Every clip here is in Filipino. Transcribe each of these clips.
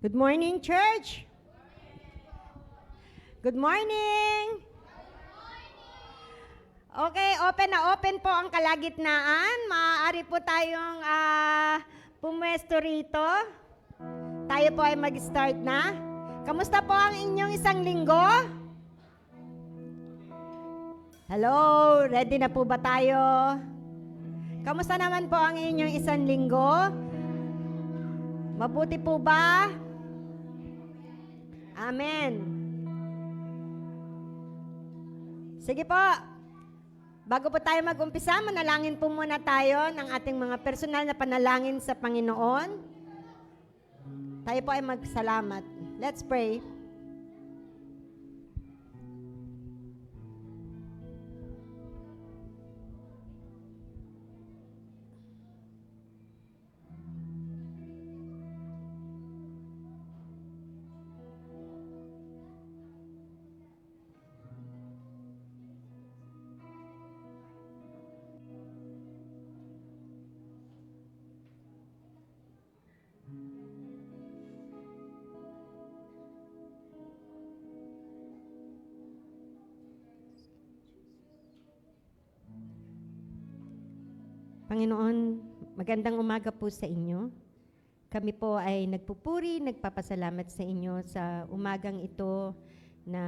Good morning, church. Good morning. Okay, open na open po ang kalagitnaan. Maaari po tayong pumwesto rito. Tayo po ay mag-start na. Kamusta po ang inyong isang linggo? Hello, ready na po ba tayo? Kamusta naman po ang inyong isang linggo? Mabuti po ba? Amen. Sige po. Bago po tayo mag-umpisa, manalangin po muna tayo ng ating mga personal na panalangin sa Panginoon. Tayo po ay magsalamat. Let's pray. Panginoon, magandang umaga po sa inyo. Kami po ay nagpupuri, nagpapasalamat sa inyo sa umagang ito na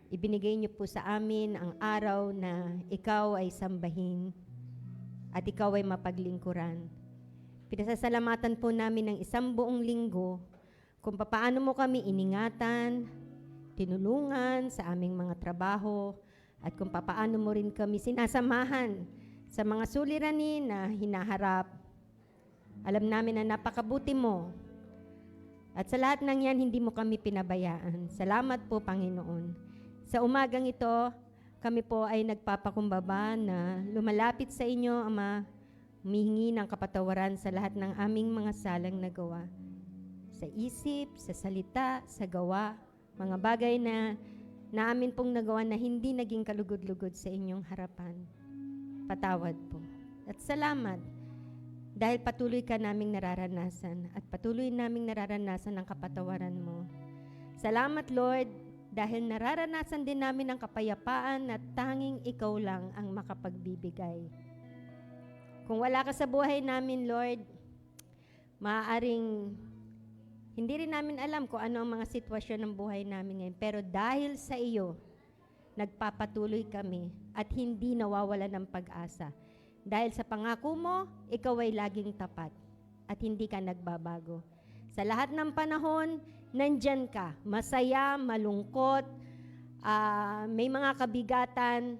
ibinigay niyo po sa amin ang araw na ikaw ay sambahin at ikaw ay mapaglingkuran. Pinasasalamatan po namin ng isang buong linggo kung paano mo kami iningatan, tinulungan sa aming mga trabaho at kung paano mo rin kami sinasamahan sa mga suliranin na hinaharap. Alam namin na napakabuti mo. At sa lahat ng yan, hindi mo kami pinabayaan. Salamat po, Panginoon. Sa umagang ito, kami po ay nagpapakumbaba na lumalapit sa inyo, Ama, humihingi ng kapatawaran sa lahat ng aming mga salang nagawa. Sa isip, sa salita, sa gawa, mga bagay na amin pong nagawa na hindi naging kalugod-lugod sa inyong harapan. Patawad po. At salamat dahil patuloy ka naming nararanasan at patuloy naming nararanasan ang kapatawaran mo. Salamat, Lord, dahil nararanasan din namin ang kapayapaan at tanging ikaw lang ang makapagbibigay. Kung wala ka sa buhay namin, Lord, maaaring hindi rin namin alam kung ano ang mga sitwasyon ng buhay namin ngayon. Pero dahil sa iyo, nagpapatuloy kami at hindi nawawala ng pag-asa. Dahil sa pangako mo, ikaw ay laging tapat at hindi ka nagbabago. Sa lahat ng panahon, nandyan ka. Masaya, malungkot, may mga kabigatan,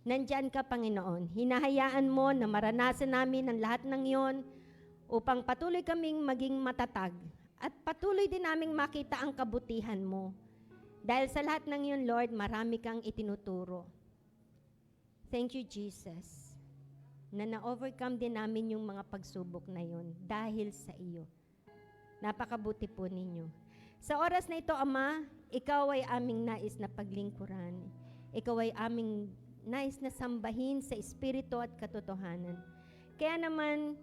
nandyan ka, Panginoon. Hinahayaan mo na maranasan namin ang lahat ng iyon upang patuloy kaming maging matatag at patuloy din naming makita ang kabutihan mo. Dahil sa lahat ng yun, Lord, marami kang itinuturo. Thank you, Jesus, na na-overcome din namin yung mga pagsubok na yun dahil sa iyo. Napakabuti po ninyo. Sa oras na ito, Ama, ikaw ay aming nais na paglingkuran. Ikaw ay aming nais na sambahin sa espiritu at katotohanan. Kaya naman,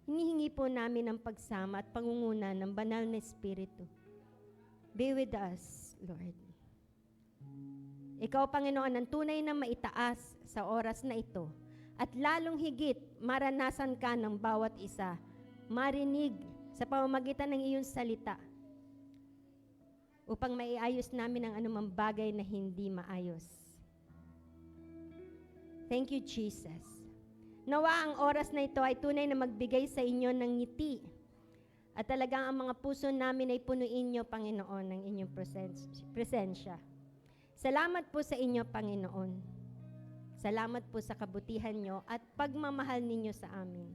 hinihingi po namin ang pagsama at pangunguna ng banal na espiritu. Be with us, Lord. Ikaw, Panginoon, ang tunay na maitaas sa oras na ito at lalong higit maranasan ka ng bawat isa, marinig sa pamamagitan ng iyong salita upang maiayos namin ang anumang bagay na hindi maayos. Thank you, Jesus. Nawa ang oras na ito ay tunay na magbigay sa inyo ng ngiti at talagang ang mga puso namin ay punuin niyo, Panginoon, ng inyong presensya. Salamat po sa inyo, Panginoon. Salamat po sa kabutihan niyo at pagmamahal ninyo sa amin.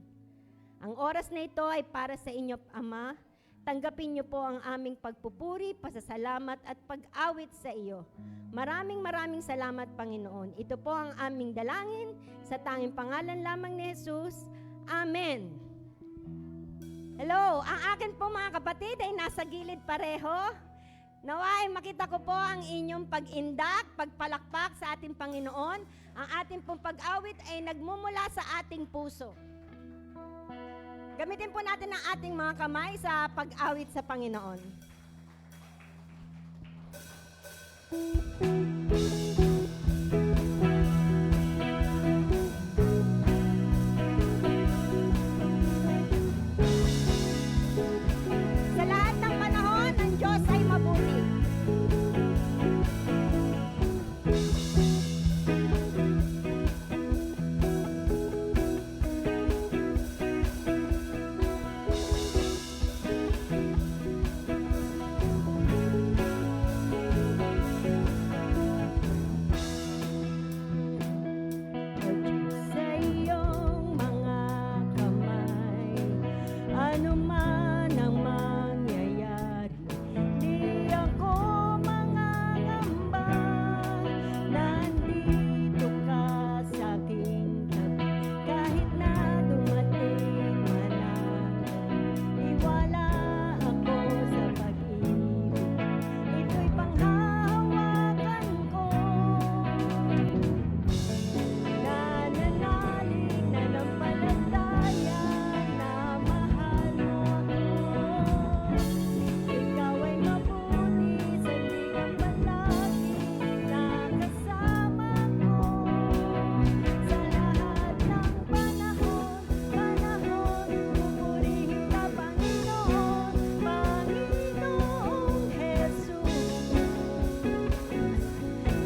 Ang oras na ito ay para sa inyo, Ama. Tanggapin niyo po ang aming pagpupuri, pasasalamat at pag-awit sa iyo. Maraming salamat, Panginoon. Ito po ang aming dalangin sa tanging pangalan lamang ni Jesus. Amen. Hello, ang akin po mga kapatid ay nasa gilid pareho. Naway makita ko po ang inyong pag-indak, pagpalakpak sa ating Panginoon. Ang ating pong pag-awit ay nagmumula sa ating puso. Gamitin po natin ang ating mga kamay sa pag-awit sa Panginoon. Sa lahat ng panahon, ang Diyos ay mabuti. Sa iyong mga kamay, ano man ang mangyayari, di ako mangangamba. Nandito ka sa aking tabi, kahit na dumating man ang iwala ako sa pag-ibig. Ito'y panghahawakan ko. Nananalig na nampalataya na mahal mo ako. Ikaw ay mabuti, sandig ang palagi na kasama ko. Sa lahat ng panahon, pupurihin ka, Panginoon, Panginoong Jesus.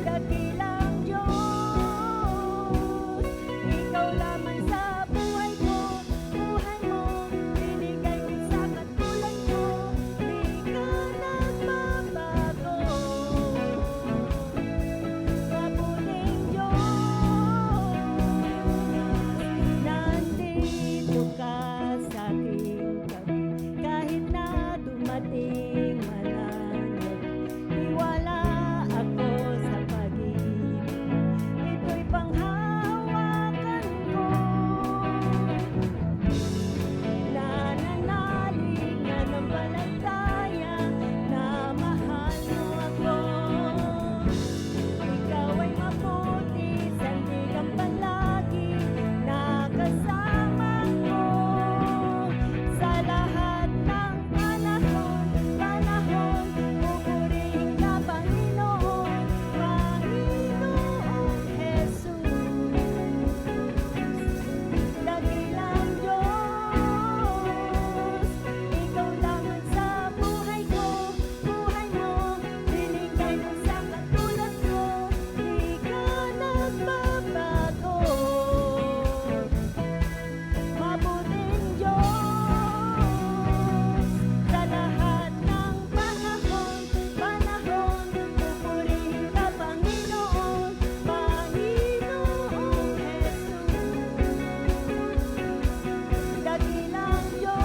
Dakilang Diyos, ikaw lamang sa buhay ko, buhay mo, binigay mo sa katulad ko, di ka nagbabago. Mabuting Diyos, nandito ka sa aking tabi, kahit na dumating man ang iwala ako sa pag-ibig. Ito'y panghahawakan ko. Nananalig na nampalataya na mahal mo ako. Ikaw ay mabuti, sandig ang palagi na kasama ko. Sa lahat ng panahon, pupurihin ka, Panginoon, Panginoong Jesus. Dakilang Diyos, ikaw lamang sa buhay ko, buhay mo, binigay mo sa katulad ko, di ka nagbabago. Mabuting Diyos, sa lahat ng panahon, pupurihin ka, Panginoon, Panginoong Jesus. Dakilang Diyos,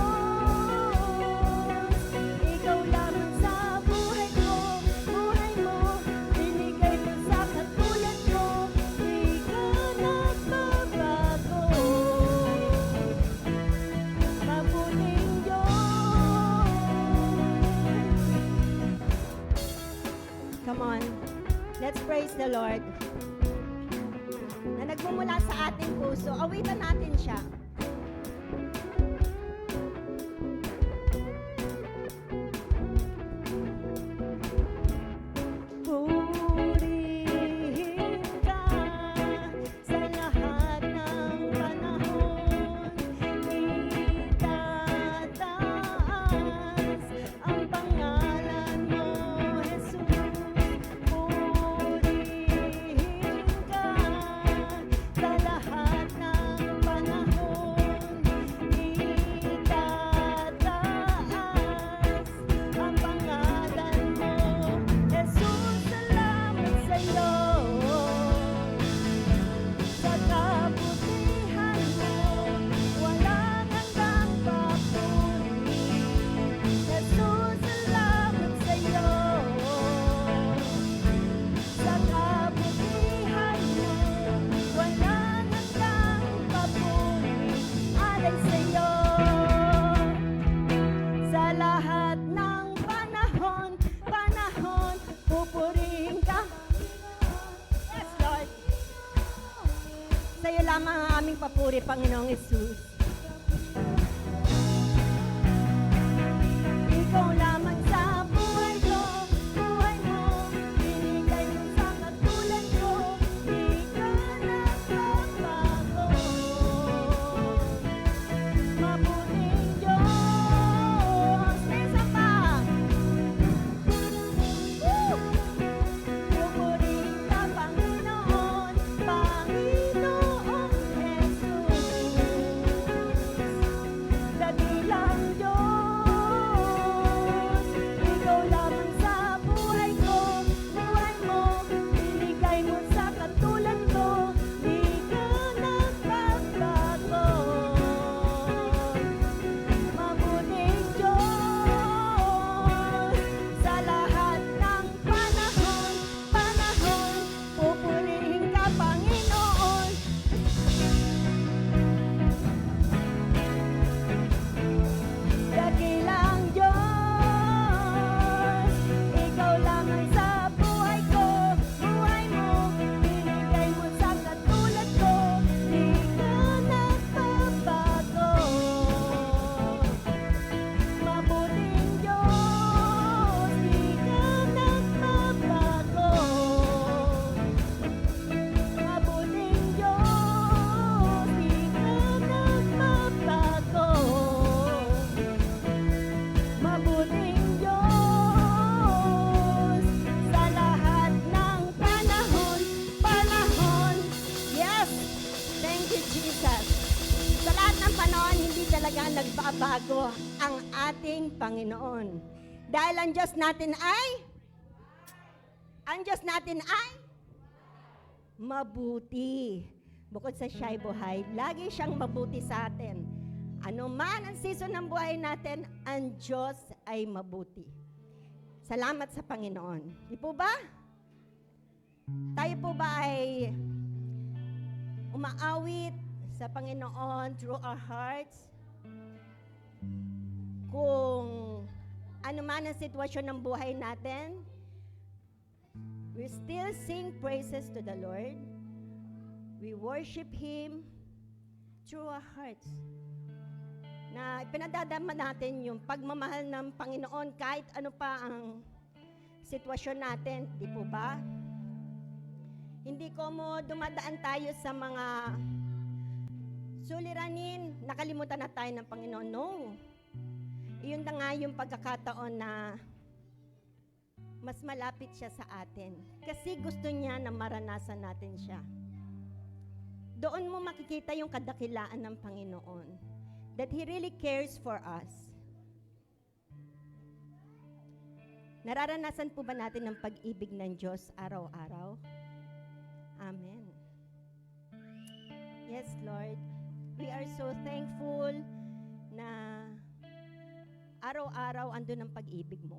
ikaw lamang sa buhay ko, buhay mo, binigay mo sa katulad ko, di ka nagbabago. Mabuting Diyos. Come on, let's praise the Lord. Na nagmumula sa ating puso, awitan natin siya. Purihin ka sa lahat ng panahon, itataas ang pangalan mo, Jesus. Purihin ka sa lahat ng panahon, itataas ang pangalan mo, Jesus. Salamat sa'yo sa kabutihan mo, walang hanggang papuri. Jesus, salamat sa'yo sa kabutihan mo, walang hanggang papuri. Alay sa'yo sa lahat ng panahon, pupurihin ka. Yes, Lord. Sa'yo lamang ang aming papuri, Panginoong Jesus. ang ating Panginoon. Dahil ang Diyos natin ay mabuti. Bukod sa siya'y buhay, lagi siyang mabuti sa atin. Ano man ang season ng buhay natin, ang Diyos ay mabuti. Salamat sa Panginoon. Di po ba? Tayo po ba ay umaawit sa Panginoon through our hearts? Kung ano man ang sitwasyon ng buhay natin, we still sing praises to the Lord. We worship Him through our hearts. Na pinadadama natin yung pagmamahal ng Panginoon kahit ano pa ang sitwasyon natin, di po ba? Hindi ko mo dumadaan tayo sa mga suliranin, nakalimutan na tayo ng Panginoon. No. Iyon na nga yung pagkakataon na mas malapit siya sa atin. Kasi gusto niya na maranasan natin siya. Doon mo makikita yung kadakilaan ng Panginoon. That He really cares for us. Nararanasan po ba natin ang pag-ibig ng Diyos araw-araw? Amen. Yes, Lord. We are so thankful na araw-araw andun ang pag-ibig mo.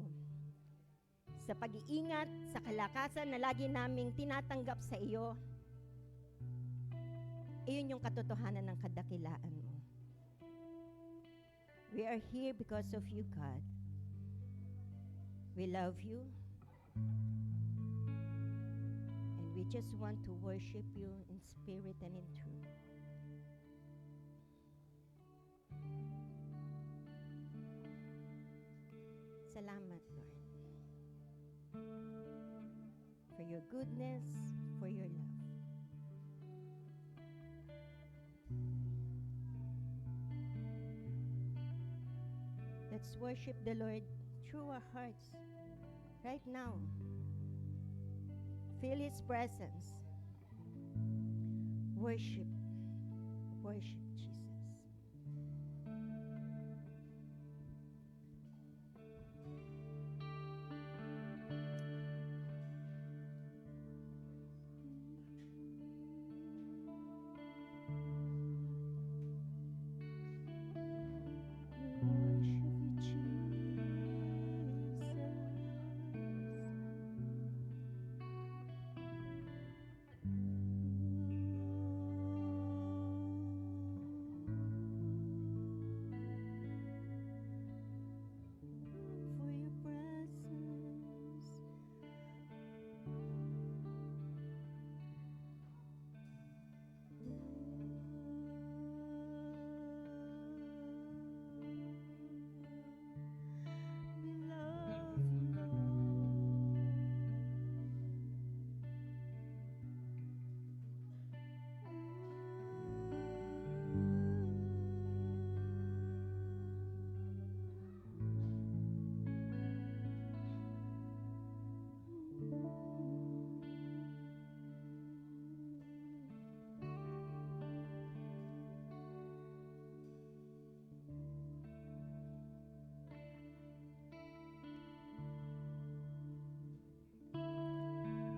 Sa pag-iingat, sa kalakasan na lagi naming tinatanggap sa iyo, iyon yung katotohanan ng kadakilaan mo. We are here because of you, God. We love you. And we just want to worship you in spirit and in truth. Salamat, Lord. For your goodness, for your love. Let's worship the Lord through our hearts right now. Feel His presence. Worship. Worship Jesus. For your presence. We love you,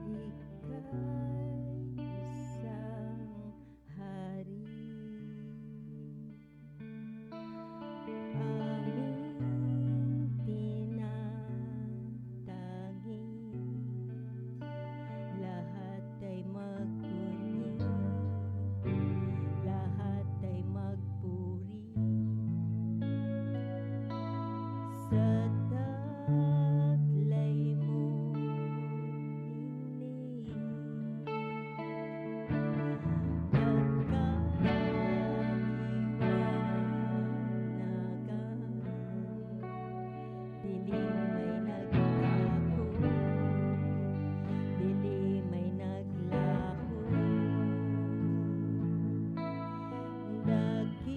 Ika'y isang hari, aming tinatanging, lahat ay magpuni, lahat ay magpuri sa taglay mo. Dakila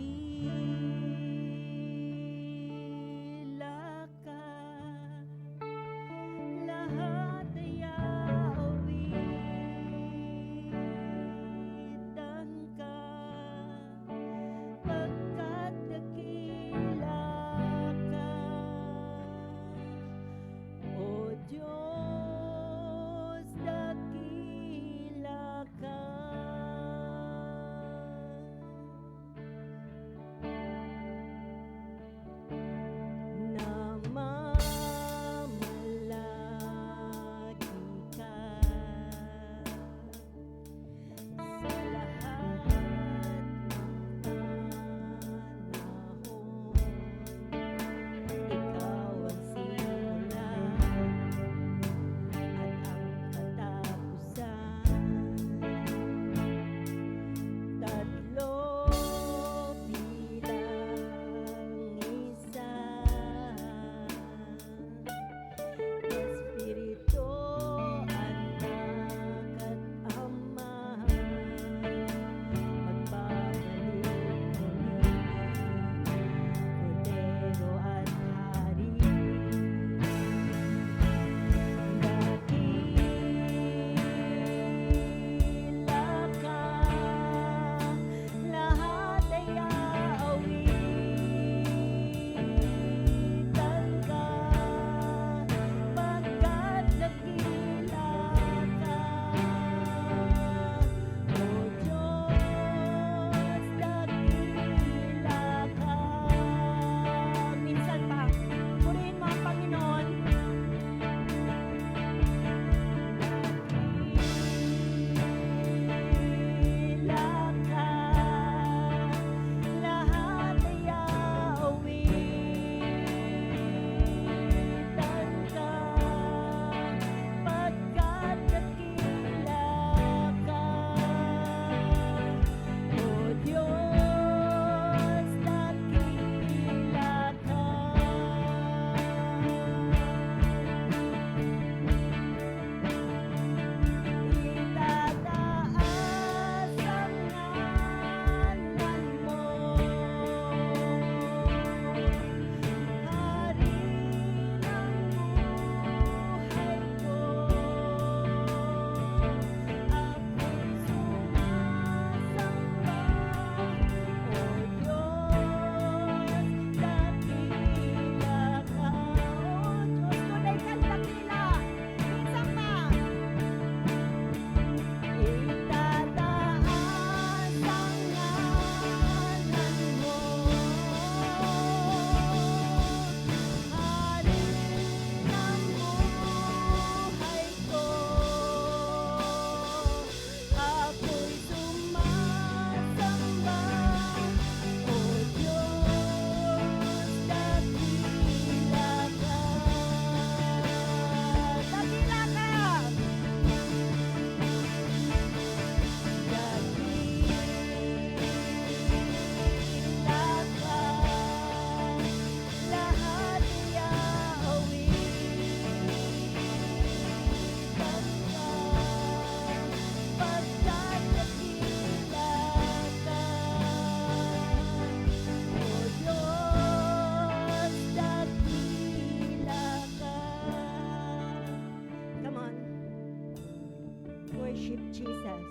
worship Jesus.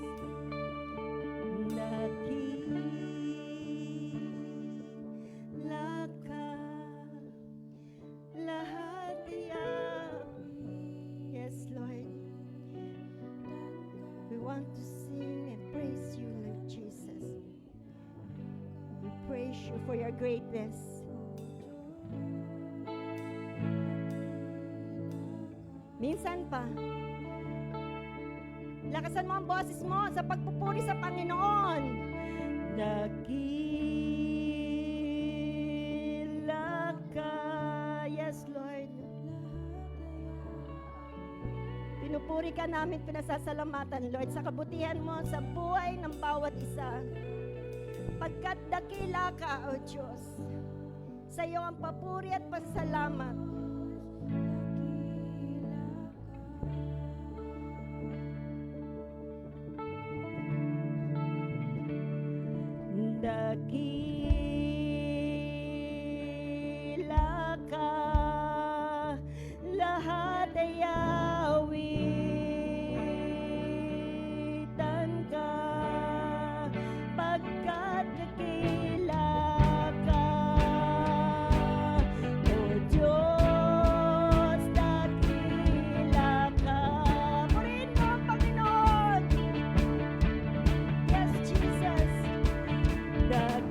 Dakila ka, lahat yes, Lord. We want to sing and praise you, Lord Jesus. We praise you for your greatness. Minsan pa, lakasan mo ang boses mo sa pagpupuri sa Panginoon. Dakila ka, yes, Lord. Pinupuri ka namin, pinasasalamatan, Lord, sa kabutihan mo sa buhay ng bawat isa. Pagkat dakila ka, O Diyos, sa iyo ang papuri at pasasalamat. Dakila ka, lahat ay awitan ka, pagkat dakila ka, O Diyos, dakila ka. Purihin mo ang Panginoon. Yes, Jesus. Dakila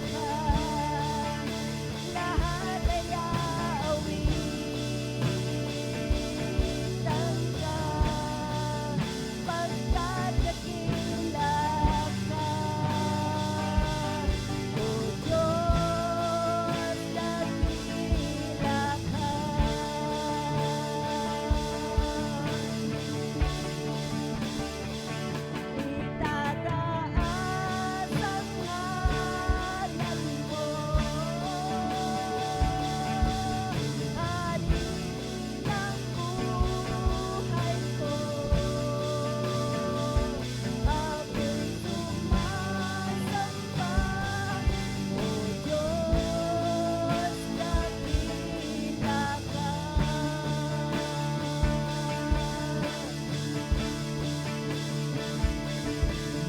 ka, lahat ay aawitan ka, pagkat dakila ka, O Diyos, dakila ka. Itataas ang ngalan mo, Hari ng buhay ko. Ako'y sumasamba, O Diyos, dakila ka.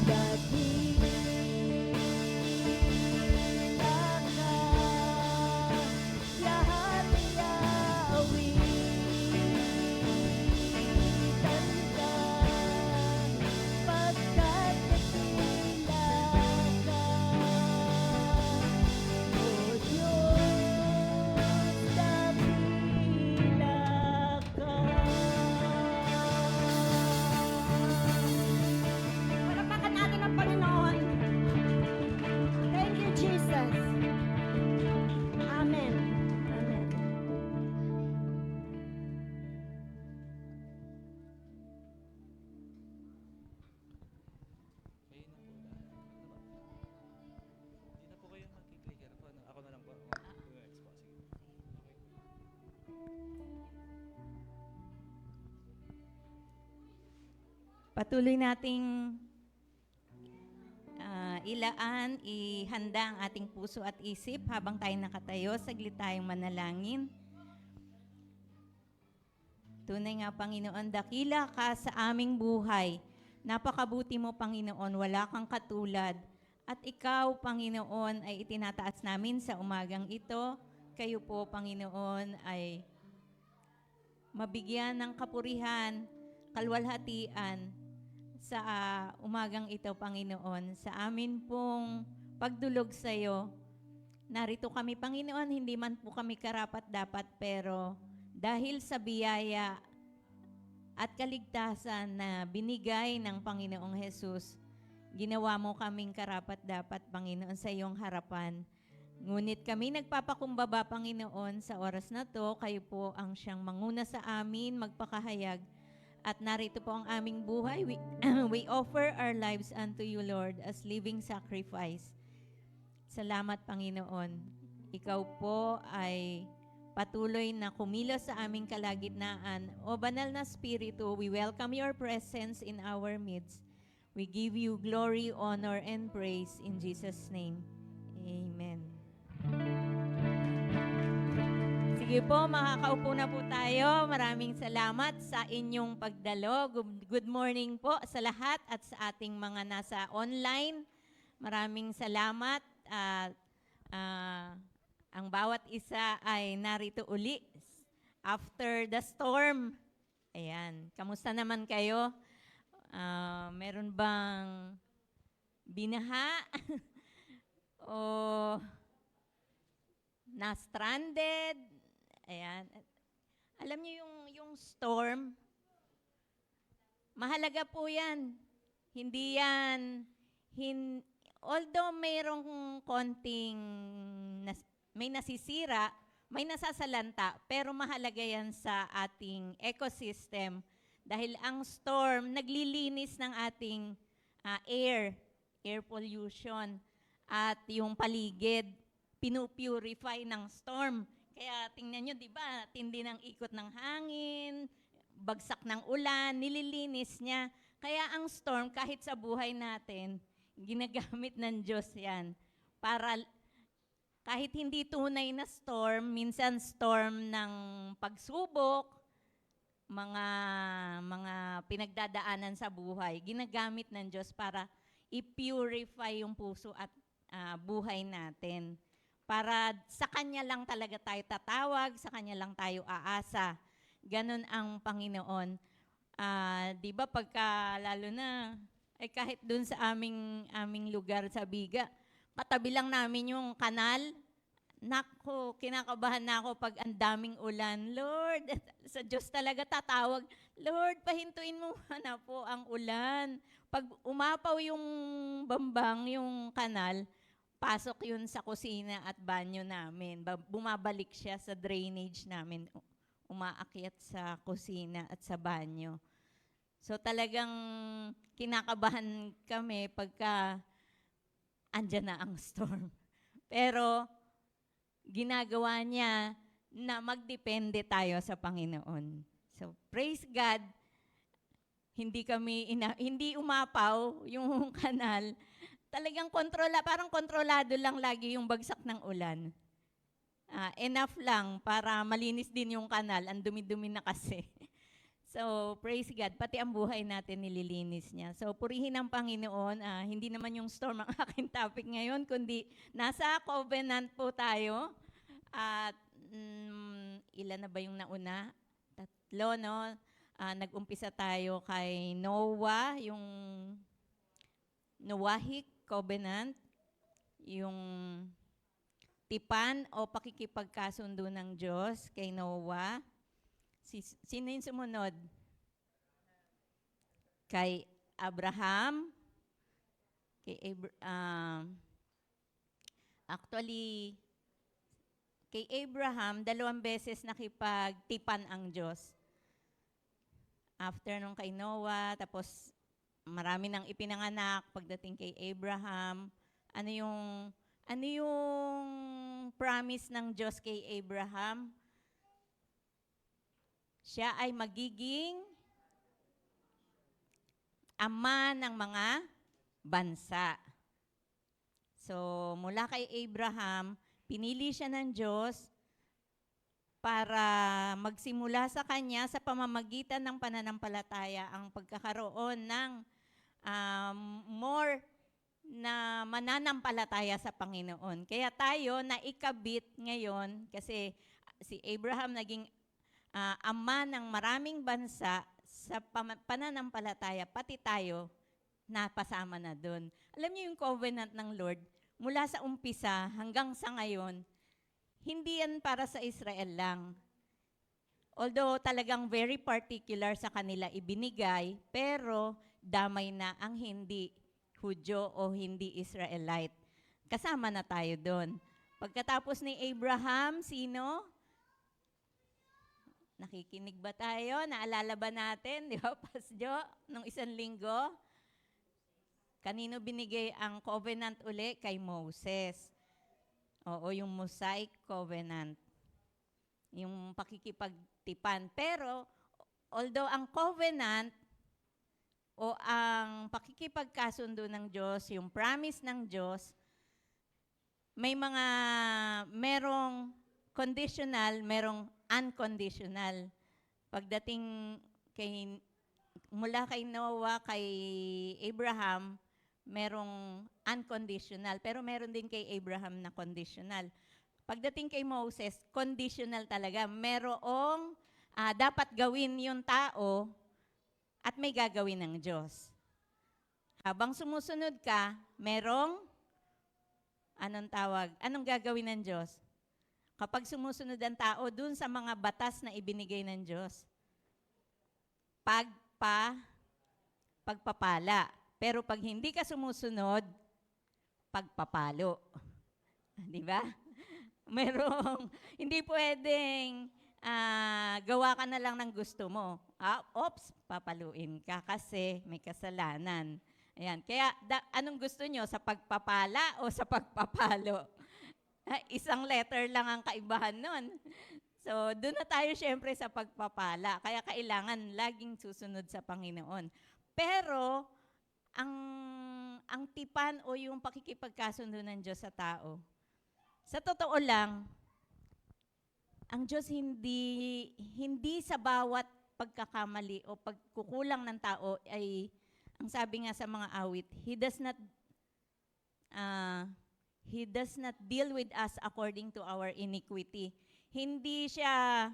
Dakila ka, lahat ay aawitan ka, pagkat dakila ka, O Diyos, dakila ka. Palakpakan natin ang Panginoon. Thank you, Jesus. Amen. Amen. Kayo na po. Hindi na po kayo magkiklicker po. Ako na lang po. Yes po. Sige. Patuloy nating ihanda ang ating puso at isip habang tayo nakatayo. Saglit tayong manalangin. Tunay nga, Panginoon, dakila ka sa aming buhay. Napakabuti mo, Panginoon, wala kang katulad. At ikaw, Panginoon, ay itinataas namin sa umagang ito. Kayo po, Panginoon, ay mabigyan ng kapurihan, kalwalhatian sa umagang ito, Panginoon. Sa amin pong pagdulog sa iyo, narito kami, Panginoon, hindi man po kami karapat-dapat, pero dahil sa biyaya at kaligtasan na binigay ng Panginoong Jesus, ginawa mo kaming karapat-dapat, Panginoon, sa iyong harapan. Ngunit kami nagpapakumbaba, Panginoon, sa oras na to, kayo po ang siyang manguna sa amin, magpakahayag. At narito po ang aming buhay. We offer our lives unto you, Lord, as living sacrifice. Salamat, Panginoon. Ikaw po ay patuloy na kumilos sa aming kalagitnaan. O banal na Espiritu, we welcome your presence in our midst. We give you glory, honor, and praise in Jesus' name. Amen. Sige Sige po, makakaupo na po tayo. Maraming salamat sa inyong pagdalo. Good morning po sa lahat at sa ating mga nasa online. Maraming salamat at ang bawat isa ay narito uli after the storm. Ayan, kamusta naman kayo? Meron bang binaha? O na-stranded? Ayan. Alam niyo yung storm, mahalaga po yan. Hindi yan, although mayroong konting, may nasisira, may nasasalanta, pero mahalaga yan sa ating ecosystem dahil ang storm naglilinis ng ating air pollution at yung paligid, pinupurify ng storm. Kaya tingnan nyo, di ba, tindi ng ikot ng hangin, bagsak ng ulan, nililinis niya. Kaya ang storm, kahit sa buhay natin, ginagamit ng Diyos yan. Para kahit hindi tunay na storm, minsan storm ng pagsubok, mga pinagdadaanan sa buhay, ginagamit ng Diyos para i-purify yung puso at buhay natin. Para sa Kanya lang talaga tayo tatawag, sa Kanya lang tayo aasa. Ganon ang Panginoon. Di ba pagka lalo na, kahit dun sa aming lugar sa Biga, katabi lang namin yung kanal. Nako, kinakabahan na ako pag ang daming ulan. Lord, sa Diyos talaga tatawag, Lord, pahintuin mo na po ang ulan. Pag umapaw yung bambang, yung kanal, pasok yun sa kusina at banyo namin. Bumabalik siya sa drainage namin. Umaakyat sa kusina at sa banyo. So talagang kinakabahan kami pagka andyan na ang storm. Pero ginagawa niya na magdepende tayo sa Panginoon. So praise God, hindi umapaw yung kanal. Talagang parang kontrolado lang lagi yung bagsak ng ulan. Enough lang para malinis din yung kanal. Ang dumi-dumi na kasi. So, praise God. Pati ang buhay natin nililinis niya. So, purihin ang Panginoon. Hindi naman yung storm ang aking topic ngayon, kundi nasa covenant po tayo. At ilan na ba yung nauna? 3, no? Nag-umpisa tayo kay Noah, yung Noahic covenant, yung tipan o pakikipagkasundo ng Diyos kay Noah. Sino yung sumunod? Kay Abraham. Actually, kay Abraham, 2 beses nakipagtipan ang Diyos. After nung kay Noah, tapos marami nang ipinanganak pagdating kay Abraham. Ano yung promise ng Diyos kay Abraham? Siya ay magiging ama ng mga bansa. So, mula kay Abraham, pinili siya ng Diyos para magsimula sa kanya sa pamamagitan ng pananampalataya ang pagkakaroon ng more na mananampalataya sa Panginoon. Kaya tayo naikabit ngayon kasi si Abraham naging ama ng maraming bansa sa pananampalataya, pati tayo napasama na doon. Alam niyo yung covenant ng Lord, mula sa umpisa hanggang sa ngayon, hindi yan para sa Israel lang. Although talagang very particular sa kanila ibinigay, pero damay na ang hindi Hudyo o hindi Israelite. Kasama na tayo doon. Pagkatapos ni Abraham, sino? Nakikinig ba tayo? Naalala ba natin? Di ba, Pasjo? Nung 1 linggo? Kanino binigay ang covenant uli? Kay Moses. Oo, yung Mosaic covenant. Yung pakikipagtipan. Pero, although ang covenant o ang pakikipagkasundo ng Diyos, yung promise ng Diyos, merong conditional, merong unconditional. Pagdating mula kay Noah, kay Abraham, merong unconditional. Pero meron din kay Abraham na conditional. Pagdating kay Moses, conditional talaga. Merong dapat gawin yung tao at may gagawin ng Diyos. Habang sumusunod ka, merong, anong gagawin ng Diyos? Kapag sumusunod ang tao dun sa mga batas na ibinigay ng Diyos, pagpapala. Pero pag hindi ka sumusunod, pagpapalo. Di ba? Hindi pwedeng gawa ka na lang ng gusto mo. Papaluin ka kasi may kasalanan. Ayan. Kaya, anong gusto nyo? Sa pagpapala o sa pagpapalo? Isang letter lang ang kaibahan nun. So, doon na tayo syempre sa pagpapala. Kaya kailangan laging susunod sa Panginoon. Pero, ang tipan o yung pakikipagkasundo ng Diyos sa tao, sa totoo lang, ang Diyos hindi sa bawat pagkakamali o pagkukulang ng tao ay, ang sabi nga sa mga awit, He does not deal with us according to our iniquity. Hindi siya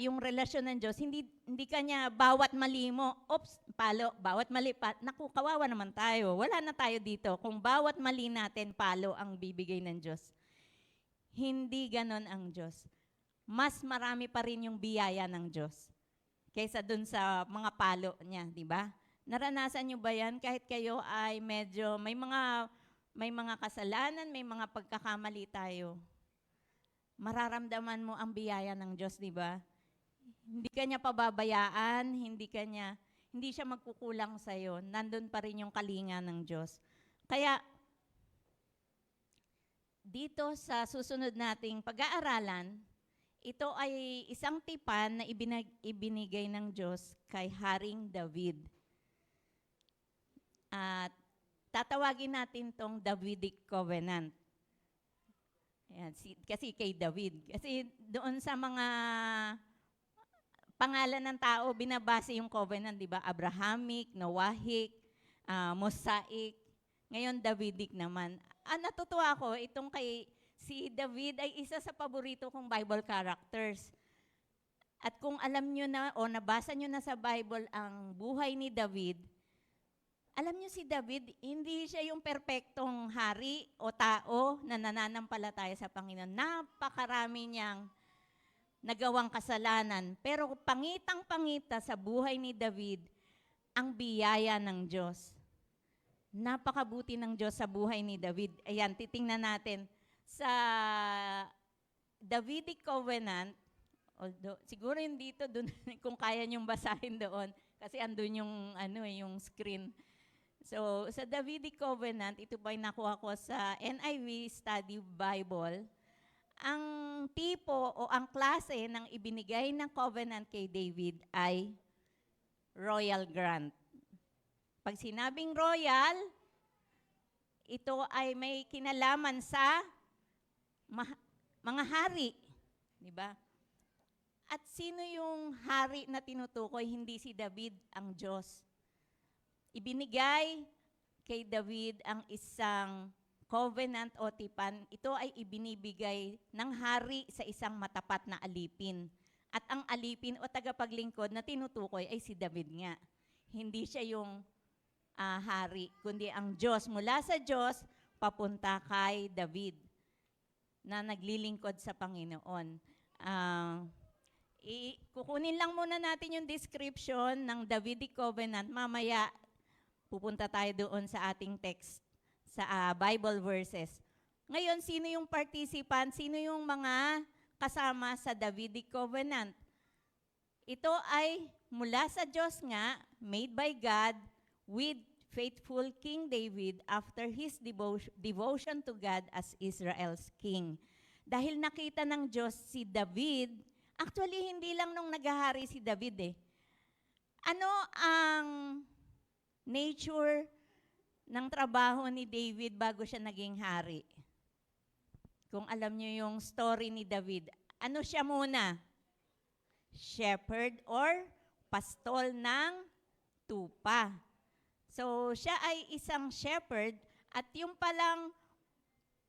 yung relasyon ng Diyos, hindi kanya bawat mali mo, palo, bawat mali pa, naku, kawawa naman tayo. Wala na tayo dito. Kung bawat mali natin, palo ang bibigay ng Diyos. Hindi ganon ang Diyos. Mas marami pa rin yung biyaya ng Diyos kaysa dun sa mga palo niya, di ba? Naranasan nyo ba yan? Kahit kayo ay medyo, may mga kasalanan, may mga pagkakamali tayo. Mararamdaman mo ang biyaya ng Diyos, di ba? Hindi ka niya pababayaan, hindi siya magkukulang sa'yo. Nandun pa rin yung kalinga ng Diyos. Kaya, dito sa susunod nating pag-aaralan, ito ay isang tipan na ibinigay ng Diyos kay Haring David. At tatawagin natin tong Davidic Covenant. Ayan, kasi kay David. Kasi doon sa mga pangalan ng tao, binabase yung covenant, di ba? Abrahamic, Noahic, Mosaic. Ngayon, Davidic naman. Natutuwa ako, si David ay isa sa paborito kong Bible characters. At kung alam nyo na o nabasa nyo na sa Bible ang buhay ni David, alam nyo si David, hindi siya yung perpektong hari o tao na nananampalataya sa Panginoon. Napakarami niyang nagawang kasalanan. Pero pangitang-pangita sa buhay ni David, ang biyaya ng Diyos. Napakabuti ng Diyos sa buhay ni David. Ayan, titingnan natin. Sa Davidic Covenant, siguro yung dito, dun, kung kaya niyong basahin doon, kasi andun yung screen. So, sa Davidic Covenant, ito ba'y nakuha ko sa NIV Study Bible. Ang tipo o ang klase ng ibinigay ng covenant kay David ay royal grant. Pag sinabing royal, ito ay may kinalaman sa mga hari. Di ba? At sino yung hari na tinutukoy? Hindi si David ang Diyos. Ibinigay kay David ang isang covenant o tipan. Ito ay ibinibigay ng hari sa isang matapat na alipin. At ang alipin o tagapaglingkod na tinutukoy ay si David nga. Hindi siya yung hari, kundi ang Diyos. Mula sa Diyos, papunta kay David na naglilingkod sa Panginoon. Kukunin lang muna natin yung description ng Davidic Covenant. Mamaya, pupunta tayo doon sa ating text, sa Bible verses. Ngayon, sino yung participant? Sino yung mga kasama sa Davidic Covenant? Ito ay mula sa Diyos nga, made by God, with faithful King David after his devotion to God as Israel's king. Dahil nakita ng Diyos si David, actually hindi lang nung naghahari si David Ano ang nature ng trabaho ni David bago siya naging hari? Kung alam niyo yung story ni David, ano siya muna? Shepherd or pastol ng tupa. So, siya ay isang shepherd at yung palang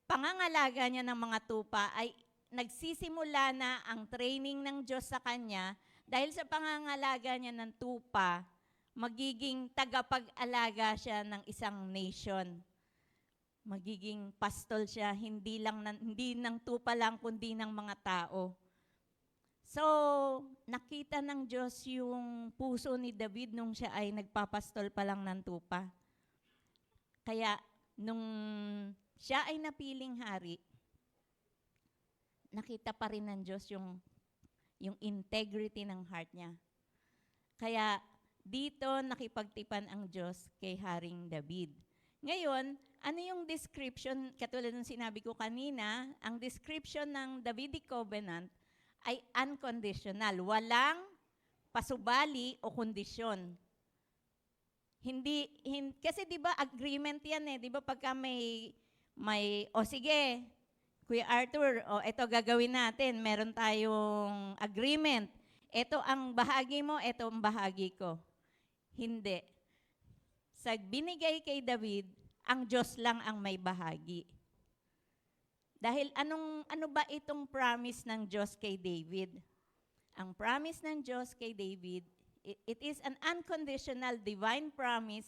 pangangalaga niya ng mga tupa ay nagsisimula na ang training ng Diyos sa kanya dahil sa pangangalaga niya ng tupa, magiging tagapag-alaga siya ng isang nation. Magiging pastol siya, hindi ng tupa lang, kundi ng mga tao. So, nakita ng Diyos yung puso ni David nung siya ay nagpapastol pa lang ng tupa. Kaya, nung siya ay napiling hari, nakita pa rin ng Diyos yung integrity ng heart niya. Kaya, dito nakipagtipan ang Diyos kay Haring David. Ngayon, ano yung description, katulad ng sinabi ko kanina, ang description ng Davidic Covenant ay unconditional. Walang pasubali o kondisyon. Kasi di ba agreement yan eh. Di ba pagka o sige, Kuya Arthur, ito gagawin natin. Meron tayong agreement. Ito ang bahagi mo, ito ang bahagi ko. Hindi. Sa binigay kay David, ang Diyos lang ang may bahagi. Dahil ano ba itong promise ng Diyos kay David? Ang promise ng Diyos kay David, it is an unconditional divine promise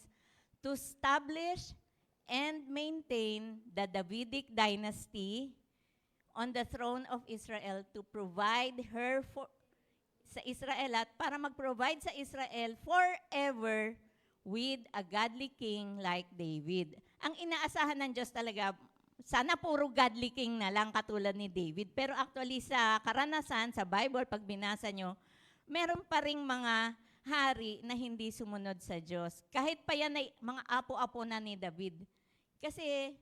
to establish and maintain the Davidic dynasty on the throne of Israel, to provide her sa Israel at para mag-provide sa Israel forever with a godly king like David. Ang inaasahan ng Diyos talaga, sana puro godly king na lang katulad ni David. Pero actually sa karanasan, sa Bible, pag binasa nyo, meron pa ring mga hari na hindi sumunod sa Diyos. Kahit pa yan ay mga apo-apo na ni David. Kasi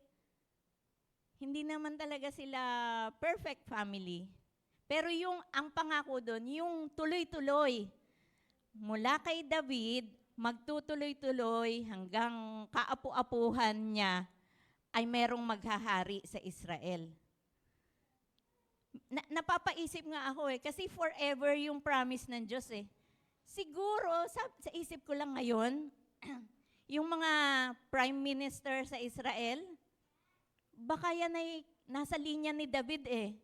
hindi naman talaga sila perfect family. Pero ang pangako doon, yung tuloy-tuloy. Mula kay David, magtutuloy-tuloy hanggang kaapu-apuhan niya ay merong maghahari sa Israel. Napapaisip nga ako kasi forever yung promise ng Diyos eh. Siguro, sa isip ko lang ngayon, yung mga prime minister sa Israel, baka yan ay nasa linya ni David eh.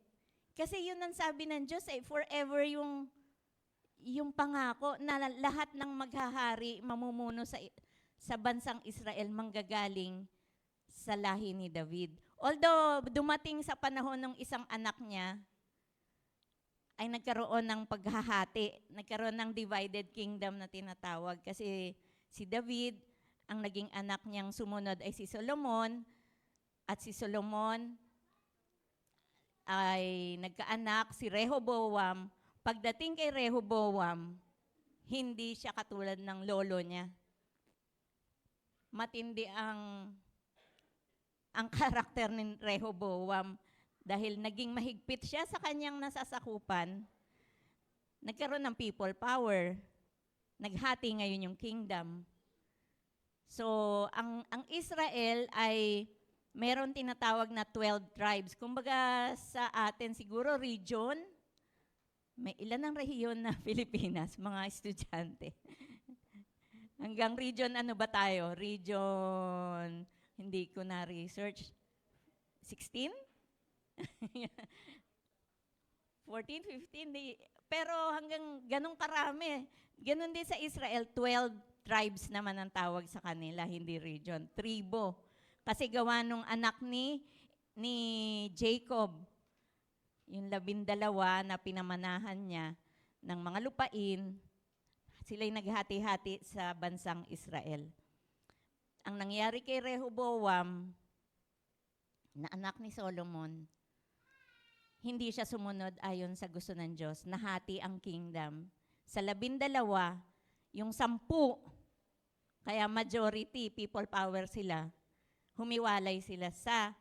Kasi yun ang sabi ng Diyos eh, forever yung pangako na lahat ng maghahari, mamumuno sa bansang Israel, manggagaling sa lahi ni David. Although dumating sa panahon ng isang anak niya, ay nagkaroon ng paghahati, nagkaroon ng divided kingdom na tinatawag. Kasi si David, ang naging anak niyang sumunod ay si Solomon, at si Solomon ay nagkaanak si Rehoboam. Pagdating kay Rehoboam, hindi siya katulad ng lolo niya. Matindi ang karakter ni Rehoboam dahil naging mahigpit siya sa kanyang nasasakupan. Nagkaroon ng people power. Naghati ngayon yung kingdom. So, ang Israel ay meron tinatawag na 12 tribes. Kumbaga sa atin siguro region, may ilan ang rehiyon na Pilipinas, mga estudyante. Hanggang region ano ba tayo? Region, hindi ko na-research, 16? 14, 15, pero hanggang ganong karami. Ganon din sa Israel, 12 tribes naman ang tawag sa kanila, hindi region. Tribo. Kasi gawa nung anak ni Jacob, yung 12 na pinamanahan niya ng mga lupain, sila'y naghati-hati sa bansang Israel. Ang nangyari kay Rehoboam, na anak ni Solomon, hindi siya sumunod ayon sa gusto ng Diyos. Nahati ang kingdom. Sa 12, yung 10, kaya majority, people power sila, humiwalay sila sa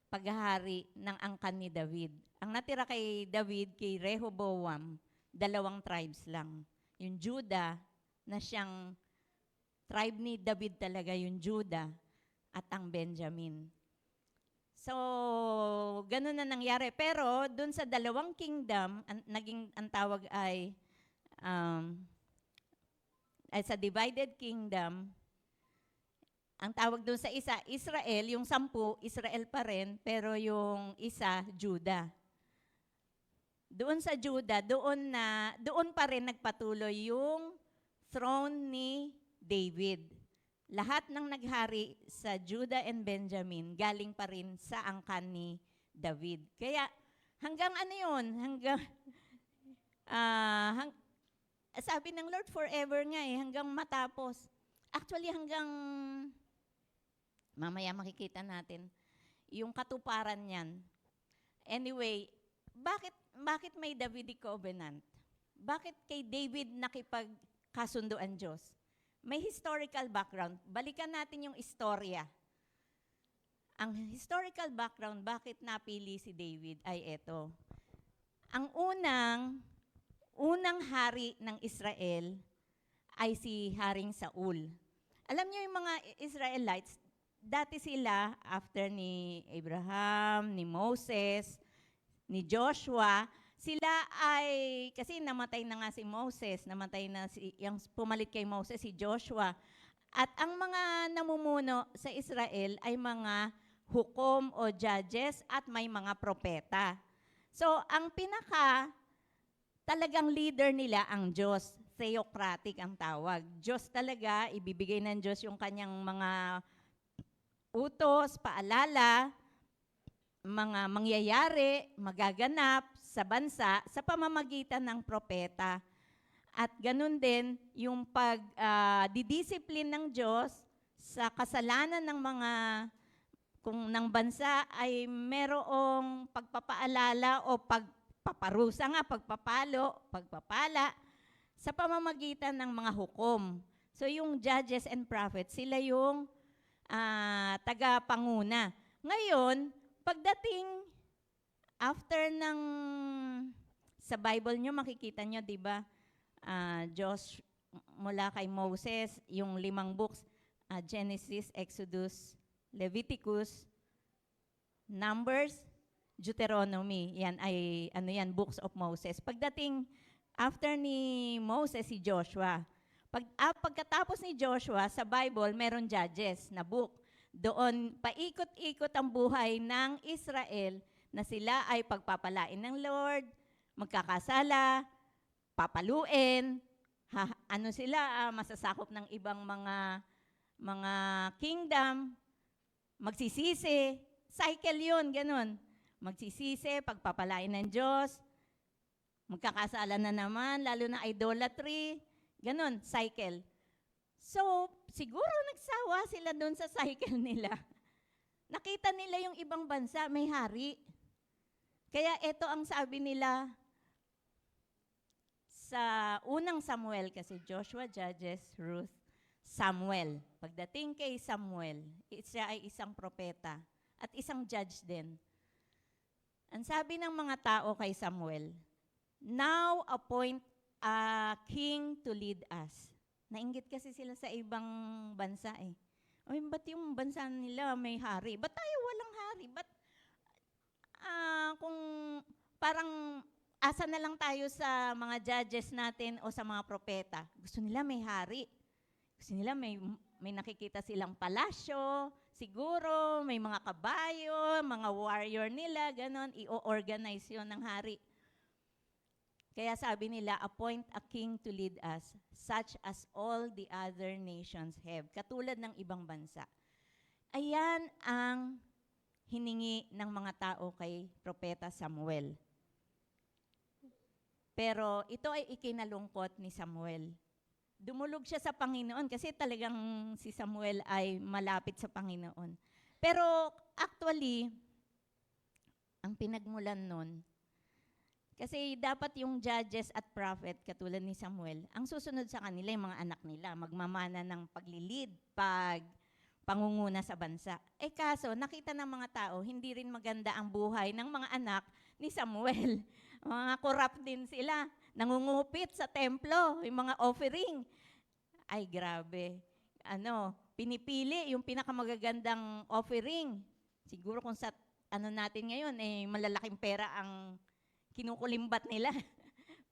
paghahari ng angkan ni David. Ang natira kay David, kay Rehoboam, 2 tribes lang. Yung Judah, na siyang tribe ni David talaga, yung Judah, at ang Benjamin. So, ganun na nangyari. Pero, dun sa dalawang kingdom, ang tawag ay sa divided kingdom, ang tawag dun sa isa, Israel, yung 10, Israel pa rin, pero yung isa, Judah. Doon sa Judah, doon pa rin nagpatuloy yung throne ni David. Lahat ng naghari sa Judah and Benjamin, galing pa rin sa angkan ni David. Kaya hanggang ano yun? Sabi ng Lord, forever nga hanggang matapos. Actually, hanggang, mamaya makikita natin, yung katuparan niyan. Anyway, bakit may Davidic covenant? Bakit kay David nakipagkasundo ang Diyos? May historical background. Balikan natin yung istorya. Ang historical background, bakit napili si David ay eto. Ang unang hari ng Israel ay si Haring Saul. Alam niyo yung mga Israelites, dati sila, after ni Abraham, ni Moses, ni Joshua, sila ay, kasi namatay na nga si Moses, namatay na yung pumalit kay Moses, si Joshua. At ang mga namumuno sa Israel ay mga hukom o judges at may mga propeta. So, ang talagang leader nila ang Diyos. Theocratic ang tawag. Diyos talaga, ibibigay ng Diyos yung kanyang mga utos, paalala, mga mangyayari, magaganap sa bansa sa pamamagitan ng propeta. At ganun din yung didisiplin ng Diyos sa kasalanan ng kung ng bansa ay merong pagpapaalala o pagpaparusa nga, pagpapala sa pamamagitan ng mga hukom. So yung judges and prophets, sila yung tagapanguna. Ngayon, pagdating after sa Bible nyo, makikita nyo, di ba, Diyos mula kay Moses, yung 5 books, Genesis, Exodus, Leviticus, Numbers, Deuteronomy. Yan ay, books of Moses. Pagdating after ni Moses, si Joshua. Pagkatapos ni Joshua, sa Bible, meron Judges na book. Doon, paikot-ikot ang buhay ng Israel na sila ay pagpapalain ng Lord, magkakasala, papaluin, sila, masasakop ng ibang mga kingdom, magsisisi, cycle yun, ganun. Magsisisi, pagpapalain ng Diyos, magkakasala na naman, lalo na idolatry, ganun, cycle. So, siguro nagsawa sila doon sa cycle nila. Nakita nila yung ibang bansa, may hari. Kaya ito ang sabi nila sa unang Samuel, kasi Joshua, Judges, Ruth, Samuel. Pagdating kay Samuel, siya ay isang propeta at isang judge din. Ang sabi ng mga tao kay Samuel, "Now appoint a king to lead us." Nainggit kasi sila sa ibang bansa eh. Ay, ba't yung bansa nila may hari? Ba't tayo walang hari? Ba't kung parang asa na lang tayo sa mga judges natin o sa mga propeta? Gusto nila may hari. Gusto nila may nakikita silang palasyo, siguro, may mga kabayo, mga warrior nila, ganon, i-organize yun ng hari. Kaya sabi nila, appoint a king to lead us, such as all the other nations have. Katulad ng ibang bansa. Ayan ang hiningi ng mga tao kay Propeta Samuel. Pero ito ay ikinalungkot ni Samuel. Dumulog siya sa Panginoon kasi talagang si Samuel ay malapit sa Panginoon. Pero actually, ang pinagmulan nun, kasi dapat yung judges at prophet, katulad ni Samuel, ang susunod sa kanila yung mga anak nila, magmamana ng paglilid, pangunguna sa bansa. Eh kaso, nakita ng mga tao, hindi rin maganda ang buhay ng mga anak ni Samuel. Mga corrupt din sila. Nangungupit sa templo, yung mga offering. Ay, grabe. Pinipili yung pinakamagagandang offering. Siguro kung sa ano natin ngayon, malalaking pera ang kinukulimbat nila.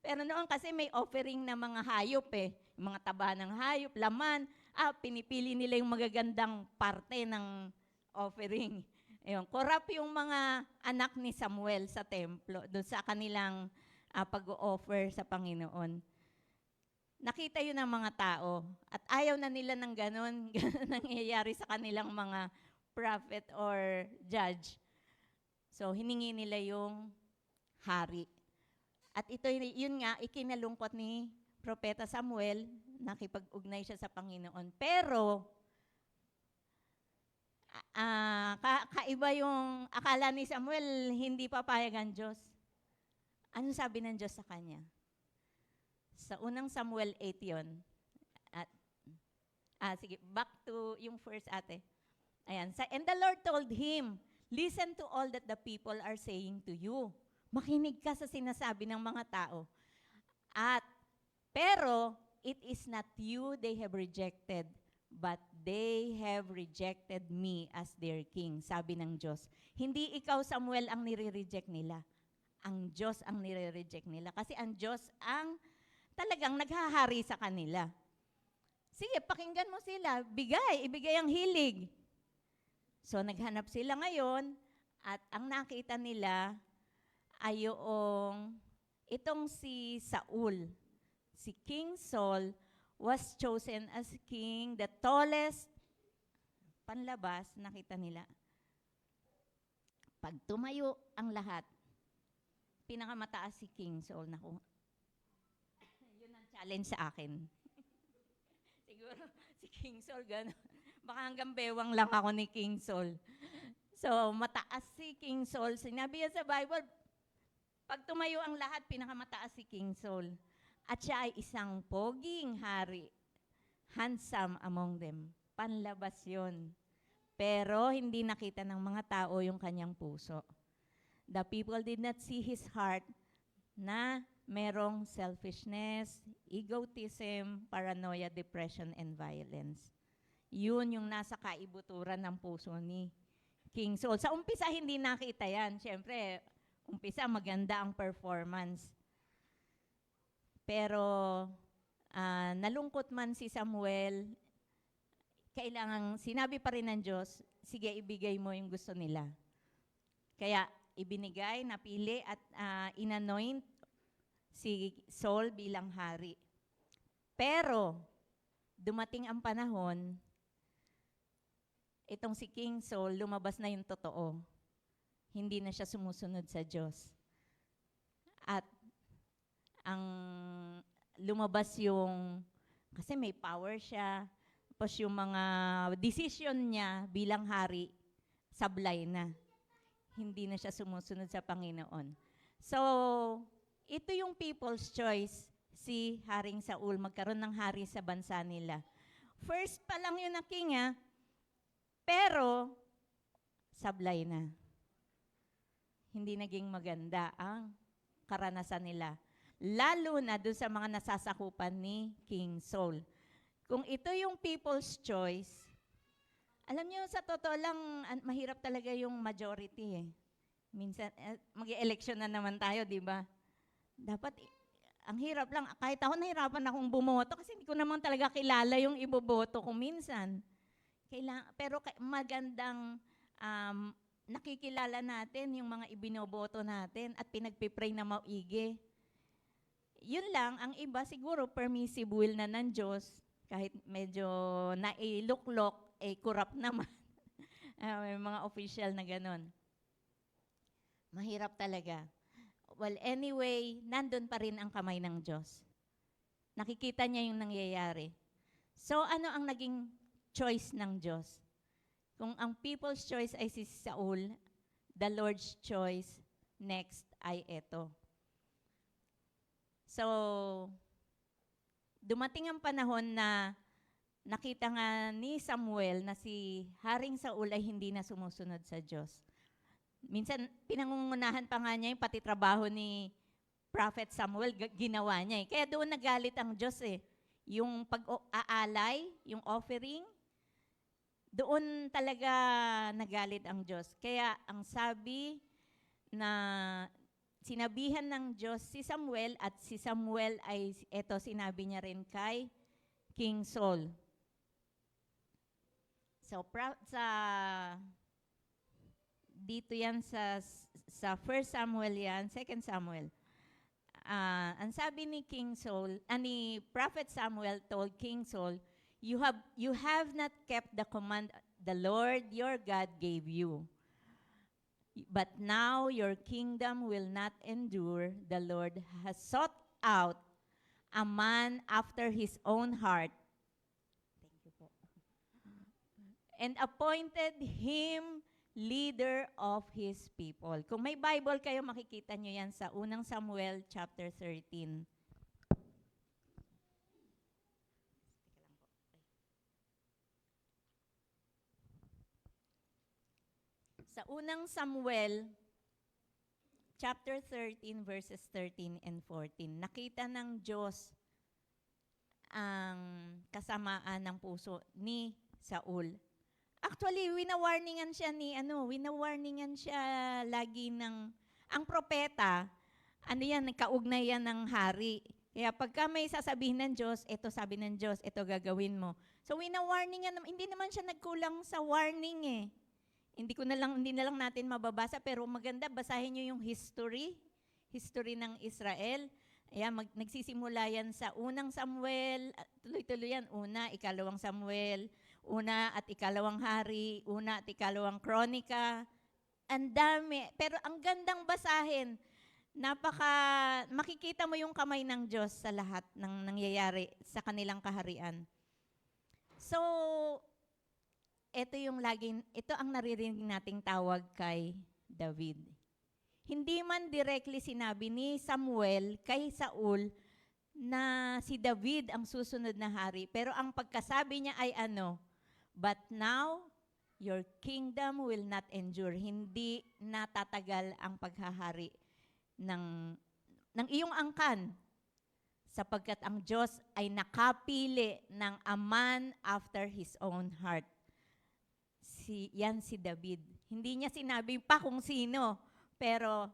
Pero noon kasi may offering na mga hayop yung mga taba ng hayop, laman, pinipili nila yung magagandang parte ng offering. Ayun, corrupt yung mga anak ni Samuel sa templo, doon sa kanilang pag-o-offer sa Panginoon. Nakita yun ng mga tao at ayaw na nila ng ganun, ganun nangyayari sa kanilang mga prophet or judge. So, hiningi nila yung hari. At ito, yun nga, ikinalungkot ni Propeta Samuel, nakipag-ugnay siya sa Panginoon. Pero, kaiba yung akala ni Samuel, hindi papayag ang Diyos. Ano sabi ng Diyos sa kanya? Sa unang Samuel 8 yun. Sige, back to yung first ate. Ayan. And the Lord told him, listen to all that the people are saying to you. Makinig ka sa sinasabi ng mga tao. Pero, it is not you they have rejected, but they have rejected me as their king. Sabi ng Diyos. Hindi ikaw, Samuel, ang nire-reject nila. Ang Diyos ang nire-reject nila. Kasi ang Diyos ang talagang naghahari sa kanila. Sige, pakinggan mo sila. Ibigay ang hilig. So, naghanap sila ngayon at ang nakita nila ay itong si Saul. Si King Saul was chosen as king, the tallest, panlabas, nakita nila. Pag tumayo ang lahat, pinakamataas si King Saul. Naku, yun ang challenge sa akin. Siguro si King Saul, gano'n. Baka hanggang bewang lang ako ni King Saul. So, mataas si King Saul. Sinabi yan sa Bible, pag tumayo ang lahat, pinakamataas si King Saul. At siya ay isang poging hari. Handsome among them. Panlabas yun. Pero hindi nakita ng mga tao yung kanyang puso. The people did not see his heart na merong selfishness, egotism, paranoia, depression, and violence. Yun yung nasa kaibuturan ng puso ni King Saul. Sa umpisa, hindi nakita yan. Siyempre, umpisa, maganda ang performance. Pero, nalungkot man si Samuel, kailangang, sinabi pa rin ng Diyos, sige, ibigay mo yung gusto nila. Kaya, ibinigay, napili, at inanoint si Saul bilang hari. Pero, dumating ang panahon, itong si King Saul, lumabas na yung totoo. Hindi na siya sumusunod sa Diyos. At ang lumabas yung, kasi may power siya, tapos yung mga decision niya bilang hari, sablay na. Hindi na siya sumusunod sa Panginoon. So, ito yung people's choice, si Haring Saul, magkaroon ng hari sa bansa nila. First pa lang yun na king, pero sablay na. Hindi naging maganda ang karanasan nila. Lalo na doon sa mga nasasakupan ni King Saul. Kung ito yung people's choice, alam niyo, sa totoo lang, mahirap talaga yung majority. Minsan, mag-election na naman tayo, di ba? Dapat, ang hirap lang. Kahit ako nahirapan akong bumoto kasi hindi ko naman talaga kilala yung iboboto ko minsan. Pero magandang nakikilala natin yung mga ibinoboto natin at pinagpipray na maigi. Yun lang, ang iba siguro permissive will na ng Diyos, kahit medyo nailuklok, corrupt naman. May mga official na ganun. Mahirap talaga. Well, anyway, nandun pa rin ang kamay ng Diyos. Nakikita niya yung nangyayari. So, ano ang naging choice ng Diyos? Kung ang people's choice ay si Saul, the Lord's choice next ay eto. So, dumating ang panahon na nakita nga ni Samuel na si Haring Saul ay hindi na sumusunod sa Diyos. Minsan, pinangungunahan pa nga niya yung pati trabaho ni Prophet Samuel, ginawa niya. Kaya doon nagalit ang Diyos. Yung pag-aalay, yung offering, doon talaga nagalit ang Diyos. Kaya ang sabi na sinabihan ng Diyos si Samuel at si Samuel ay, eto sinabi niya rin kay King Saul. So, dito yan sa 1 Samuel yan, 2 Samuel. Ang sabi ni King Saul, ni Prophet Samuel told King Saul, you have not kept the command the Lord your God gave you. But now your kingdom will not endure. The Lord has sought out a man after his own heart. Thank you po. And appointed him leader of his people. Kung may Bible kayo, makikita nyo yan sa unang Samuel chapter 13. Sa unang Samuel, chapter 13, verses 13 and 14, nakita ng Diyos ang kasamaan ng puso ni Saul. Actually, winawarningan siya lagi ang propeta, kaugnay yan ng hari. Kaya pagka may sasabihin ng Diyos, ito sabi ng Diyos, ito gagawin mo. So winawarningan, hindi naman siya nagkulang sa warning eh. Hindi na lang natin mababasa, pero maganda, basahin nyo yung history ng Israel. Ayan, nagsisimula yan sa unang Samuel, tuloy-tuloy yan, una, ikalawang Samuel, una at ikalawang hari, una at ikalawang kronika. Ang dami, pero ang gandang basahin. Makikita mo yung kamay ng Diyos sa lahat ng nangyayari sa kanilang kaharian. So, ito ang naririnig nating tawag kay David. Hindi man directly sinabi ni Samuel kay Saul na si David ang susunod na hari, pero ang pagkasabi niya ay but now, your kingdom will not endure. Hindi natatagal ang paghahari ng iyong angkan, sapagkat ang Diyos ay nakapili ng a man after His own heart. Yan si David. Hindi niya sinabi pa kung sino, pero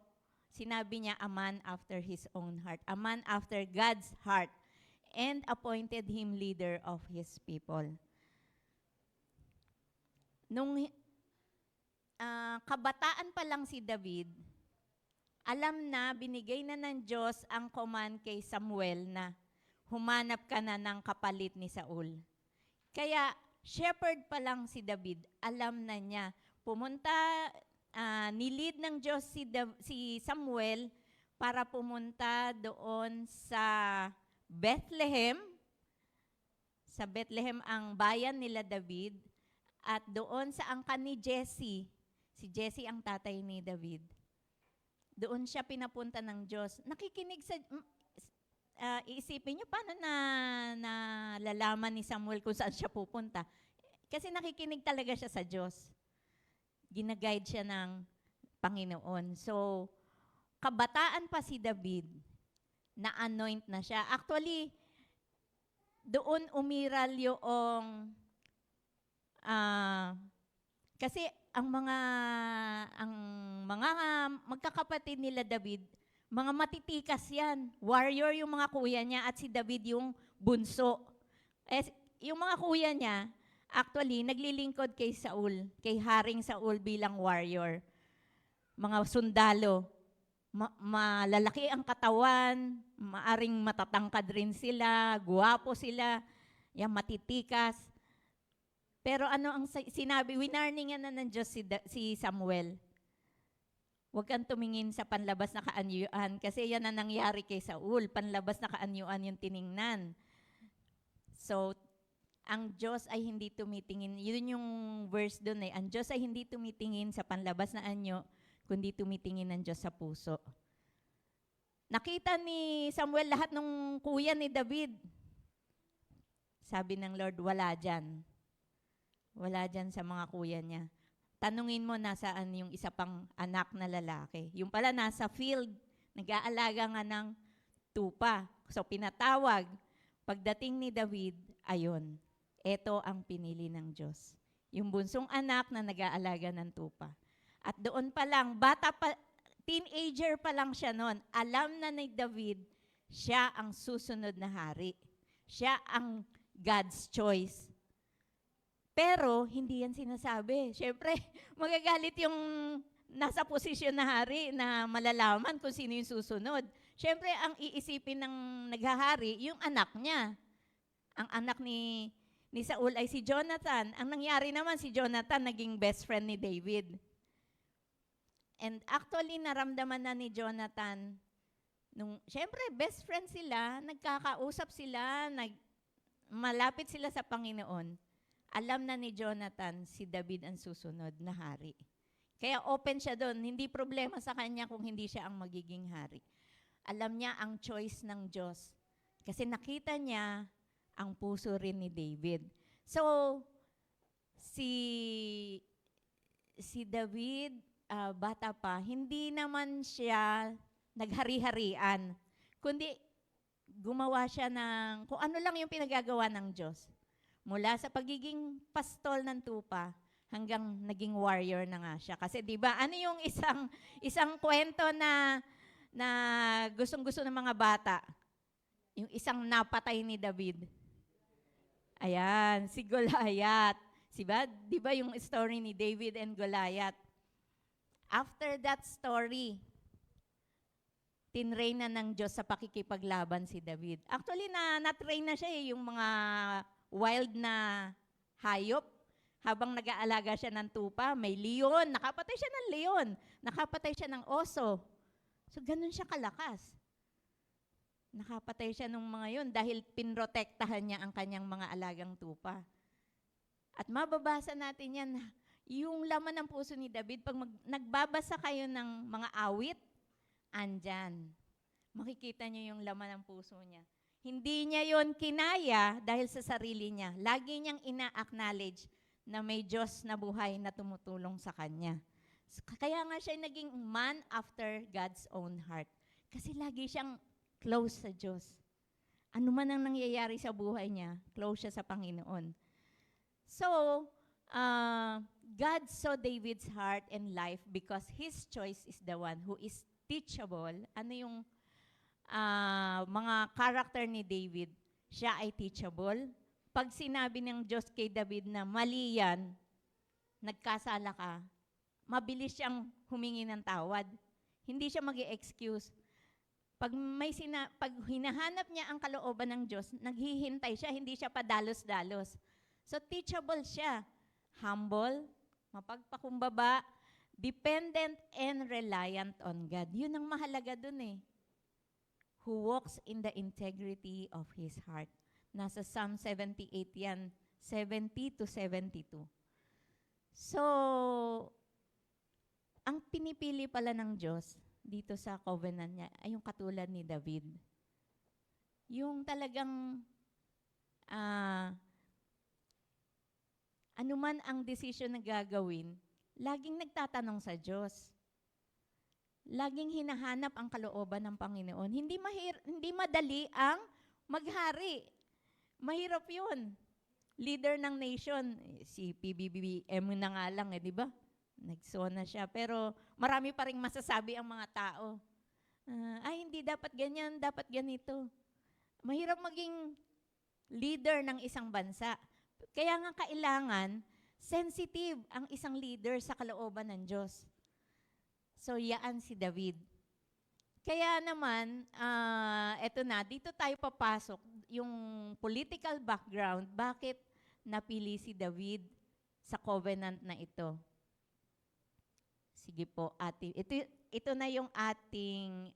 sinabi niya a man after His own heart, a man after God's heart, and appointed him leader of His people. Nung kabataan pa lang si David, alam na, binigay na ng Diyos ang command kay Samuel na humanap ka na ng kapalit ni Saul. Kaya, shepherd pa lang si David, alam na niya. Nilid ng Diyos si Samuel para pumunta doon sa Bethlehem. Sa Bethlehem ang bayan nila David. At doon sa angkan ni Jesse, si Jesse ang tatay ni David, doon siya pinapunta ng Diyos. Nakikinig iisipin niyo, paano na lalaman ni Samuel kung saan siya pupunta? Kasi nakikinig talaga siya sa Diyos. Ginaguide siya ng Panginoon. So, kabataan pa si David, na-anoint na siya. Actually, doon umiral yung kasi ang mga magkakapatid nila David, mga matitikas yan. Warrior yung mga kuya niya at si David yung bunso. Yung mga kuya niya, actually, naglilingkod kay Saul, kay Haring Saul bilang warrior. Mga sundalo. Malalaki ang katawan, maaring matatangkad rin sila, guwapo sila, yan, matitikas. Pero ano ang sinabi? Winarningan na ng Diyos si Samuel. Huwag kang tumingin sa panlabas na kaanyuan kasi yan ang nangyari kay Saul. Panlabas na kaanyuan yung tiningnan. So, ang Diyos ay hindi tumitingin. Yun yung verse doon eh. Ang Diyos ay hindi tumitingin sa panlabas na anyo, kundi tumitingin ng Diyos sa puso. Nakita ni Samuel lahat ng kuya ni David. Sabi ng Lord, wala dyan. Wala dyan sa mga kuya niya. Tanungin mo nasaan yung isa pang anak na lalaki. Yung pala nasa field, nag-aalaga nga ng tupa. So pinatawag. Pagdating ni David, ayun, ito ang pinili ng Diyos. yung bunsong anak na nag-aalaga ng tupa. At doon pa lang, bata pa, teenager pa lang siya noon, alam na ni David, siya ang susunod na hari. Siya ang God's choice. Pero, hindi yan sinasabi. Siyempre, magagalit yung nasa posisyon na hari na malalaman kung sino yung susunod. Siyempre, ang iisipin ng naghahari, yung anak niya. Ang anak ni Saul ay si Jonathan. Ang nangyari naman, si Jonathan naging best friend ni David. And actually, naramdaman na ni Jonathan, siyempre, best friend sila, nagkakausap sila, malapit sila sa Panginoon. Alam na ni Jonathan, si David ang susunod na hari. Kaya open siya doon. Hindi problema sa kanya kung hindi siya ang magiging hari. Alam niya ang choice ng Diyos. Kasi nakita niya ang puso rin ni David. So, si David, bata pa, hindi naman siya naghari-harian, kundi gumawa siya ng kung ano lang yung pinagagawa ng Diyos. Mula sa pagiging pastol ng tupa, hanggang naging warrior na nga siya. Kasi 'di ba, ano yung isang kwento na gustong-gusto ng mga bata? Yung isang napatay ni David. Ayan, si Goliath. 'Di ba yung story ni David and Goliath? After that story, tinrain na ng Diyos sa pakikipaglaban si David. Actually, na-train na siya yung mga wild na hayop. Habang nag-aalaga siya ng tupa, may leon, nakapatay siya ng leon, nakapatay siya ng oso. So, ganun siya kalakas. Nakapatay siya ng mga yun dahil pinrotektahan niya ang kanyang mga alagang tupa. At mababasa natin yan, yung laman ng puso ni David, pag nagbabasa kayo ng mga awit, andyan. Makikita niyo yung laman ng puso niya. Hindi niya yon kinaya dahil sa sarili niya. Lagi niyang ina-acknowledge na may Diyos na buhay na tumutulong sa kanya. Kaya nga siya naging man after God's own heart. Kasi lagi siyang close sa Diyos. Ano man ang nangyayari sa buhay niya, close siya sa Panginoon. So, God saw David's heart and life because his choice is the one who is teachable. Ano yung mga character ni David? Siya ay teachable. Pag sinabi ng Diyos kay David na mali yan, nagkasala ka, mabilis siyang humingi ng tawad. Hindi siya mag-i-excuse. Pag hinahanap niya ang kalooban ng Diyos, naghihintay siya, hindi siya padalos-dalos. So teachable siya. Humble, mapagpakumbaba, dependent and reliant on God. Yun ang mahalaga dun eh. Who walks in the integrity of his heart. Nasa Psalm 78 yan, 70 to 72. So, ang pinipili pala ng Diyos dito sa covenant niya ay yung katulad ni David. Yung talagang anuman ang desisyon na gagawin, laging nagtatanong sa Diyos. Laging hinahanap ang kalooban ng Panginoon. Hindi madali ang maghari. Mahirap yun. Leader ng nation, si PBBM na nga lang, di ba? Nagsona siya. Pero marami pa rin masasabi ang mga tao. Ay, hindi dapat ganyan, dapat ganito. Mahirap maging leader ng isang bansa. Kaya nga kailangan, sensitive ang isang leader sa kalooban ng Diyos. So, yaan si David. Kaya naman, eto na, dito tayo papasok, yung political background, bakit napili si David sa covenant na ito. Sige po, ito na yung ating,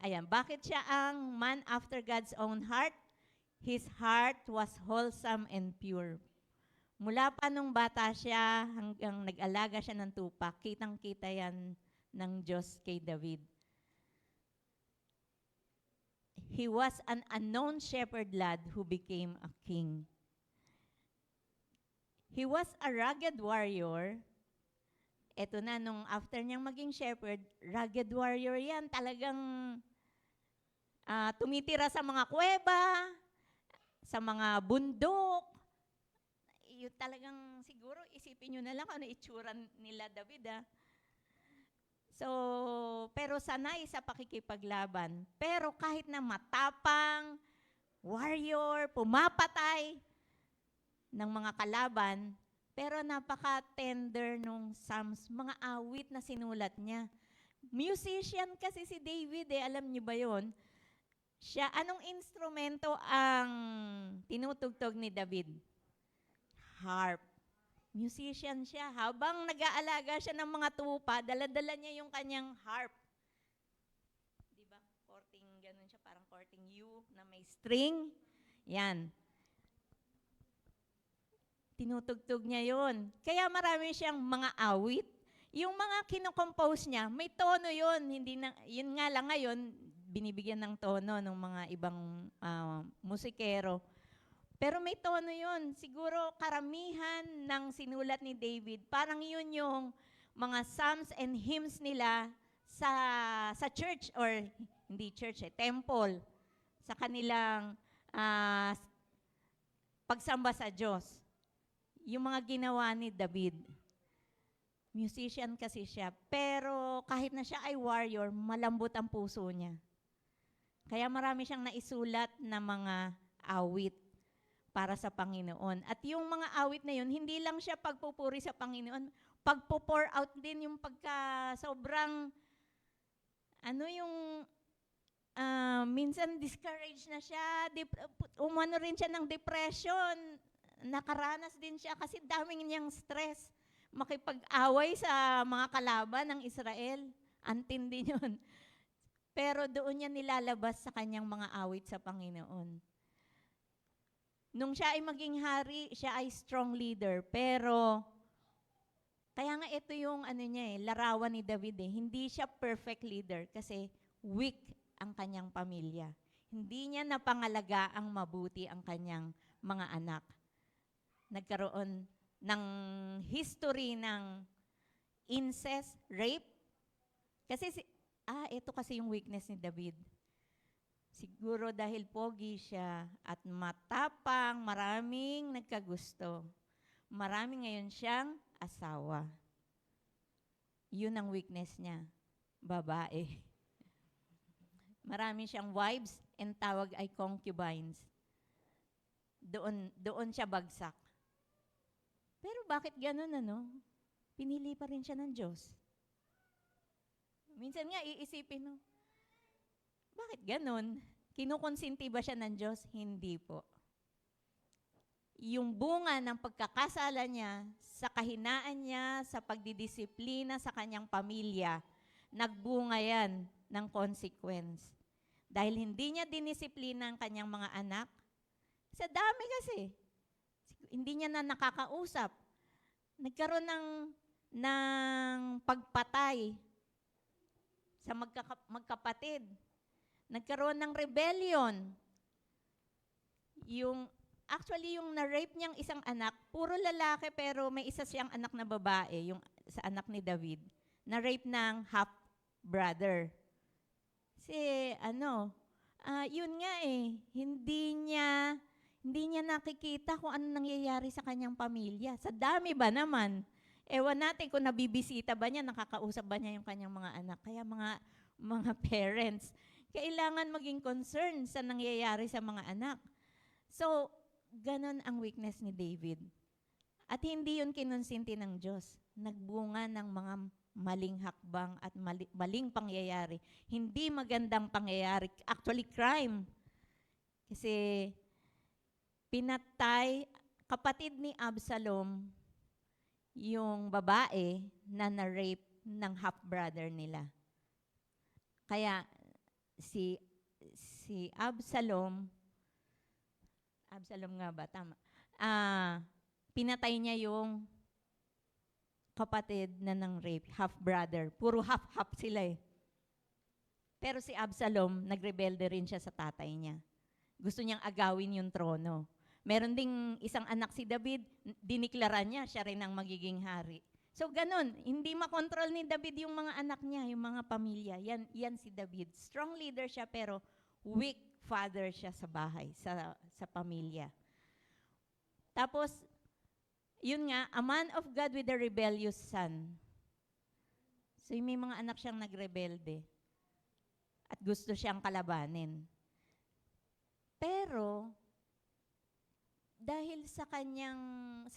ayan, bakit siya ang man after God's own heart? His heart was wholesome and pure. Mula pa nung bata siya hanggang nag-alaga siya ng tupa, kitang-kita yan ng Diyos kay David. He was an unknown shepherd lad who became a king. He was a rugged warrior. Eto na, nung after niyang maging shepherd, rugged warrior yan. Talagang tumitira sa mga kuweba, sa mga bundok. Yung talagang siguro isipin nyo na lang kung ano itsura nila David So, pero sanay sa pakikipaglaban. Pero kahit na matapang, warrior, pumapatay ng mga kalaban, pero napaka-tender nung Psalms, mga awit na sinulat niya. Musician kasi si David alam niyo ba yon? Siya, anong instrumento ang tinutugtog ni David? Harp. Musician siya. Habang nag-aalaga siya ng mga tupa, dala-dala niya yung kanyang harp. Di ba? Courting, ganun siya, parang courting U na may string. Yan. Tinutugtog niya yon. Kaya marami siyang mga awit. Yung mga kinocompose niya, may tono yon. Hindi na, yun nga lang ngayon, binibigyan ng tono ng mga ibang musikero. Pero may tono yun. Siguro karamihan ng sinulat ni David, parang yun yung mga psalms and hymns nila sa church or hindi church temple. Sa kanilang pagsamba sa Diyos. Yung mga ginawa ni David. Musician kasi siya. Pero kahit na siya ay warrior, malambot ang puso niya. Kaya marami siyang naisulat na mga awit para sa Panginoon. At yung mga awit na yun, hindi lang siya pagpupuri sa Panginoon, pagpo-pour out din yung pagka sobrang, minsan discouraged na siya, umano rin siya ng depression, nakaranas din siya kasi daming niyang stress, makipag-away sa mga kalaban ng Israel. Antindi yun. Pero doon niya nilalabas sa kanyang mga awit sa Panginoon. Nung siya ay maging hari, siya ay strong leader. Pero, kaya nga ito yung larawan ni David Hindi siya perfect leader kasi weak ang kanyang pamilya. Hindi niya napangalaga ang mabuti ang kanyang mga anak. Nagkaroon ng history ng incest, rape. Kasi ito kasi yung weakness ni David. Siguro dahil pogi siya at matapang, maraming nagkagusto. Marami ngayon siyang asawa. Yun ang weakness niya, babae. Marami siyang wives and tawag ay concubines. Doon siya bagsak. Pero bakit ganun Pinili pa rin siya ng Diyos. Minsan nga iisipin bakit ganon? Kinukonsinti ba siya ng Diyos? Hindi po. Yung bunga ng pagkakasala niya, sa kahinaan niya, sa pagdidisiplina sa kanyang pamilya, nagbunga yan ng consequence. Dahil hindi niya dinisiplina ang kanyang mga anak, sa dami kasi. Hindi niya na nakakausap. Nagkaroon ng pagpatay sa magkapatid. Nagkaroon ng rebellion. Actually, yung na-rape niyang isang anak, puro lalaki pero may isa siyang anak na babae, yung sa anak ni David, na-rape ng half-brother. Kasi yun nga hindi niya nakikita kung ano nangyayari sa kanyang pamilya. Sa dami ba naman? Ewan natin kung nabibisita ba niya, nakakausap ba niya yung kanyang mga anak. Kaya mga parents, kailangan maging concerned sa nangyayari sa mga anak. So, ganon ang weakness ni David. At hindi yun kinonsinti ng Diyos. Nagbunga ng mga maling hakbang at maling pangyayari. Hindi magandang pangyayari. Actually, crime. Kasi pinatay kapatid ni Absalom yung babae na na-rape ng half-brother nila. Kaya si Absalom nga ba? Tama. Pinatay niya yung kapatid na ng rape, half-brother. Puro half-half sila Pero si Absalom, nagrebelde rin siya sa tatay niya. Gusto niyang agawin yung trono. Meron ding isang anak si David, diniklara niya, siya rin ang magiging hari. So ganun, hindi makontrol ni David yung mga anak niya, yung mga pamilya. Yan si David. Strong leader siya pero weak father siya sa bahay, sa pamilya. Tapos, yun nga, a man of God with a rebellious son. So may mga anak siyang nagrebelde at gusto siyang kalabanin. Pero, dahil sa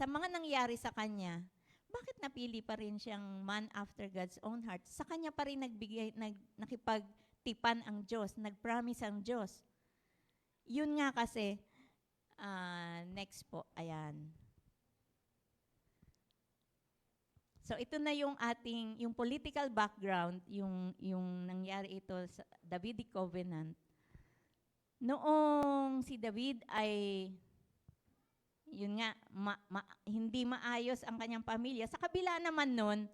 mga nangyari sa kanya, bakit napili pa rin siyang man after God's own heart? Sa kanya pa rin nakipagtipan ang Diyos, nag-promise ang Diyos. Yun nga kasi, next po, ayan. So ito na yung yung political background, yung nangyari ito sa Davidic Covenant. Noong si David ay, yun nga, hindi maayos ang kanyang pamilya. Sa kabila naman nun,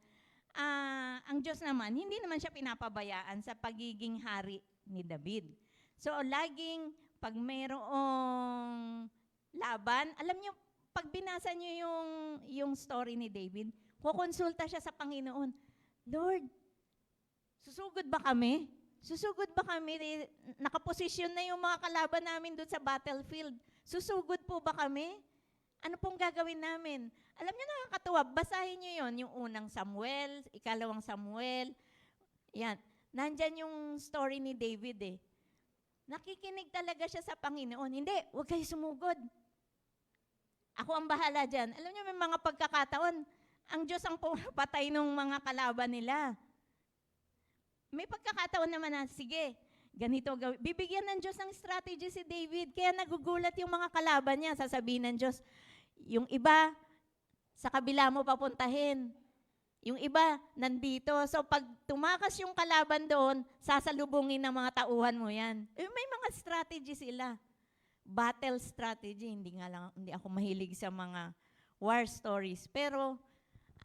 ang Diyos naman, hindi naman siya pinapabayaan sa pagiging hari ni David. So laging, pag mayroong laban, alam niyo, pag binasa niyo yung story ni David, kukonsulta siya sa Panginoon. Lord, susugod ba kami? Susugod ba kami? Nakaposisyon na yung mga kalaban namin doon sa battlefield. Susugod po ba kami? Ano pong gagawin namin? Alam niyo, nakakatuwa. Basahin niyo yon, yung unang Samuel, ikalawang Samuel. Yan. Nandyan yung story ni David eh. Nakikinig talaga siya sa Panginoon. Hindi, huwag kayo sumugod. Ako ang bahala dyan. Alam niyo, may mga pagkakataon, ang Diyos ang pumapatay ng mga kalaban nila. May pagkakataon naman na, sige, ganito gawin. Bibigyan ng Diyos ng strategy si David. Kaya nagugulat yung mga kalaban niya. Sasabihin ng Diyos, yung iba, sa kabila mo papuntahin. Yung iba, nandito. So pag tumakas yung kalaban doon, sasalubungin ng mga tauhan mo yan. May mga strategy sila. Battle strategy. Hindi ako mahilig sa mga war stories. Pero,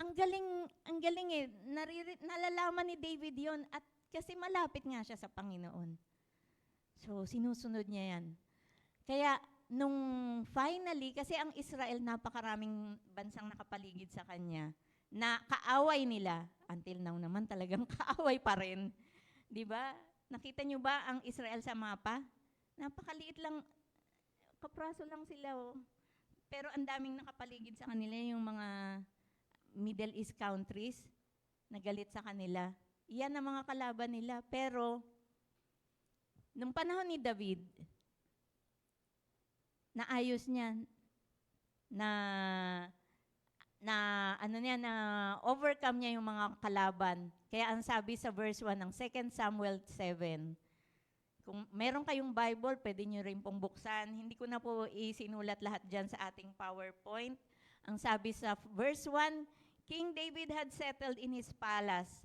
ang galing eh. Nalalaman ni David yon at kasi malapit nga siya sa Panginoon. So, sinusunod niya yan. Kaya, nung finally, kasi ang Israel, napakaraming bansang nakapaligid sa kanya, na kaaway nila, until now naman talagang kaaway pa rin. Di ba? Nakita niyo ba ang Israel sa mapa? Napakaliit lang, kapraso lang sila. Oh. Pero ang daming nakapaligid sa kanila, yung mga Middle East countries, nagalit sa kanila. Iyan ang mga kalaban nila. Pero, nung panahon ni David, naayos niya na overcome niya yung mga kalaban. Kaya ang sabi sa verse 1 ng 2 Samuel 7, kung meron kayong Bible, pwede nyo rin pong buksan. Hindi ko na po isinulat lahat dyan sa ating PowerPoint. Ang sabi sa verse 1, King David had settled in his palace.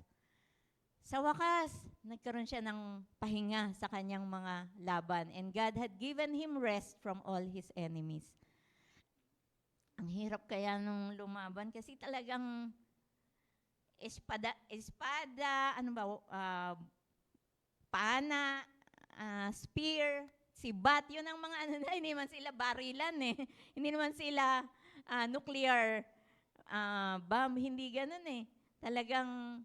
Sa wakas, nagkaroon siya ng pahinga sa kanyang mga laban. And God had given him rest from all his enemies. Ang hirap kaya nung lumaban kasi talagang espada, pana, spear, sibat, yun ang mga hindi naman sila barilan eh. Hindi naman sila nuclear bomb, hindi ganun eh. Talagang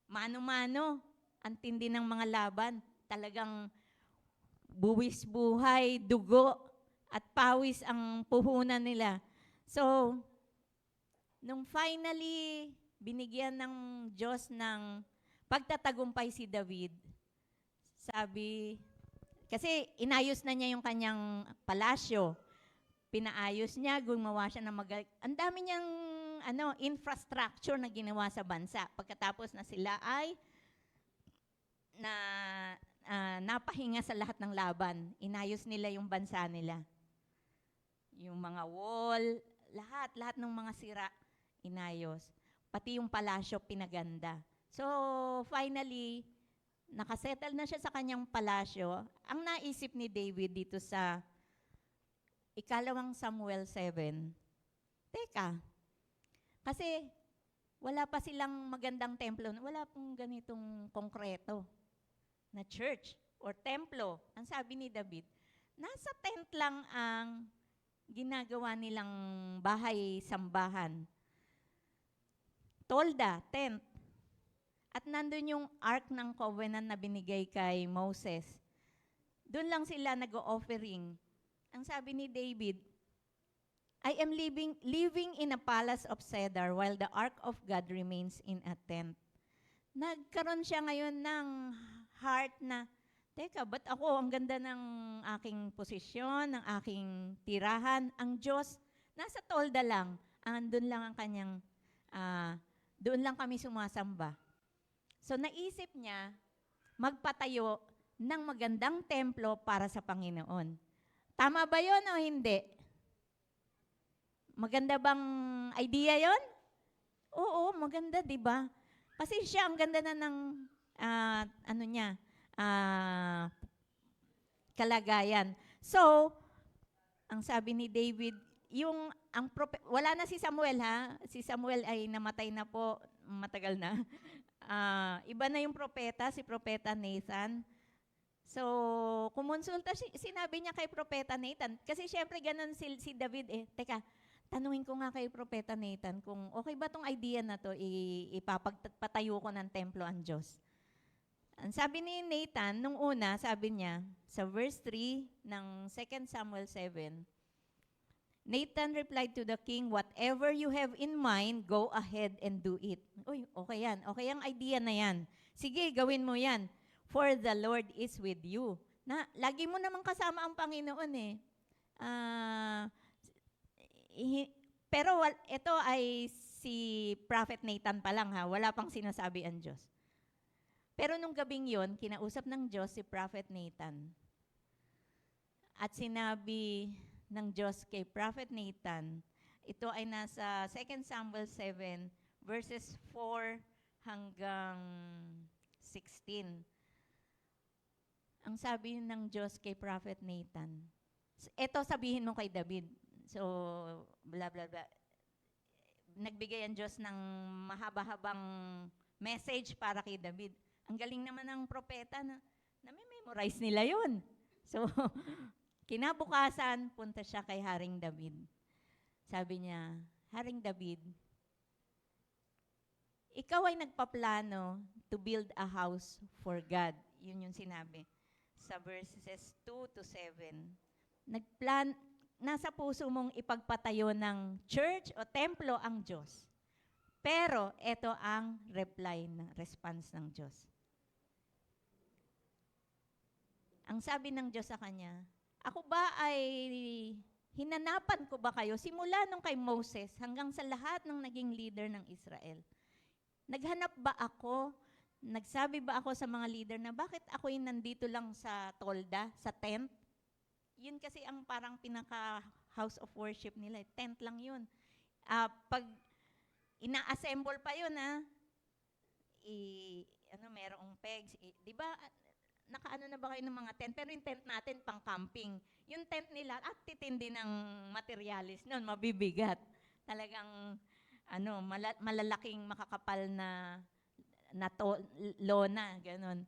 mano-mano, ang tindi ng mga laban. Talagang buwis buhay, dugo, at pawis ang puhunan nila. So, nung finally, binigyan ng Diyos ng pagtatagumpay si David, sabi, kasi inayos na niya yung kanyang palasyo. Pinaayos niya, gumawa siya ng ang dami niyang infrastructure na ginawa sa bansa. Pagkatapos na sila ay napahinga sa lahat ng laban. Inayos nila yung bansa nila. Yung mga wall, lahat ng mga sira, inayos. Pati yung palasyo, pinaganda. So, finally, nakasettle na siya sa kanyang palasyo. Ang naisip ni David dito sa ikalawang Samuel 7, teka, kasi wala pa silang magandang templo, wala pong ganitong konkreto na church or templo. Ang sabi ni David, nasa tent lang ang ginagawa nilang bahay-sambahan. Tolda, tent. At nandun yung Ark ng Covenant na binigay kay Moses. Doon lang sila nag-o-offering. Ang sabi ni David, I am living in a palace of cedar while the ark of God remains in a tent. Nagkaroon siya ngayon ng heart na, teka, ba't ako ang ganda ng aking posisyon, ng aking tirahan? Ang Diyos, nasa tolda lang. Andun lang ang kanyang, doon lang kami sumasamba. So naisip niya, magpatayo ng magandang templo para sa Panginoon. Tama ba yun o hindi? Maganda bang idea yon? Oo, maganda, di ba? Kasi siya, ang ganda na ng, kalagayan. So, ang sabi ni David, wala na si Samuel ha, si Samuel ay namatay na po, matagal na. Iba na yung propeta, si Propeta Nathan. So, kumonsulta, sinabi niya kay Propeta Nathan, kasi syempre ganun si David teka, tanungin ko nga kay Propeta Nathan kung okay ba tong idea na to, ipapagpatayo ko ng templo ang Diyos. Ang sabi ni Nathan, nung una, sabi niya, sa verse 3 ng 2 Samuel 7, Nathan replied to the king, whatever you have in mind, go ahead and do it. Uy, okay yan. Okay ang idea na yan. Sige, gawin mo yan. For the Lord is with you. Lagi mo naman kasama ang Panginoon Pero ito ay si Prophet Nathan pa lang ha, wala pang sinasabi ang Diyos. Pero nung gabing yon, kinausap ng Diyos si Prophet Nathan. At sinabi ng Diyos kay Prophet Nathan, ito ay nasa 2 Samuel 7, verses 4 hanggang 16. Ang sabi ng Diyos kay Prophet Nathan, ito sabihin mo kay David. So, blah, blah, blah. Nagbigay ang Diyos ng mahaba-habang message para kay David. Ang galing naman ng propeta na memorize nila yun. So, kinabukasan, punta siya kay Haring David. Sabi niya, Haring David, ikaw ay nagpaplano to build a house for God. Yun yung sinabi sa verses 2 to 7. Nasa puso mong ipagpatayo ng church o templo ang Diyos. Pero ito ang response ng Diyos. Ang sabi ng Diyos sa kanya, ako ba ay hinanapan ko ba kayo simula nung kay Moses hanggang sa lahat ng naging leader ng Israel? Naghanap ba ako? Nagsabi ba ako sa mga leader na bakit ako'y nandito lang sa tolda, sa tent? Yun kasi ang parang pinaka-house of worship nila. Tent lang yun. Pag ina-assemble pa yun, merong pegs. Di ba, nakaano na ba kayo ng mga tent? Pero yung tent natin, pang camping. Yung tent nila, at titindi ng materialis nun, mabibigat. Talagang, malalaking makakapal na lona, ganun.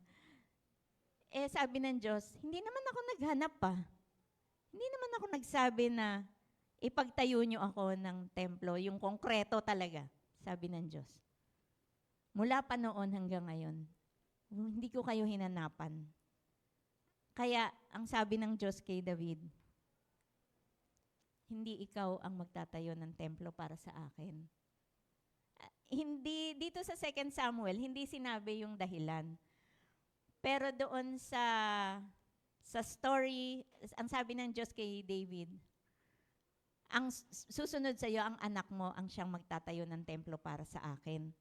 Sabi ng Diyos, hindi naman ako naghanap pa. Hindi naman ako nagsabi na ipagtayo niyo ako ng templo, yung konkreto talaga, sabi ng Diyos. Mula pa noon hanggang ngayon, hindi ko kayo hinanapan. Kaya, ang sabi ng Diyos kay David, hindi ikaw ang magtatayo ng templo para sa akin. Hindi, dito sa 2 Samuel, hindi sinabi yung dahilan. Pero doon sa story, ang sabi ng Diyos kay David, ang susunod sa iyo, ang anak mo, ang siyang magtatayo ng templo para sa akin.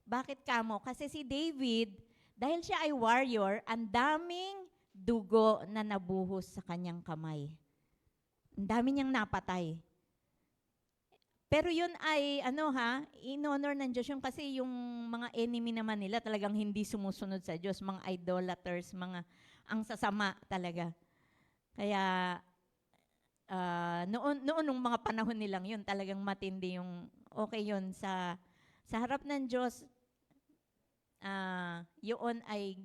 Bakit kamo? Kasi si David, dahil siya ay warrior, ang daming dugo na nabuhos sa kanyang kamay. Ang dami niyang napatay. Pero yun ay, in-honor ng Diyos yung kasi yung mga enemy naman nila talagang hindi sumusunod sa Diyos, mga idolaters, ang sasama talaga. Kaya, noon nung mga panahon nilang yun, talagang matindi yung, okay yun, sa harap ng Diyos, yun ay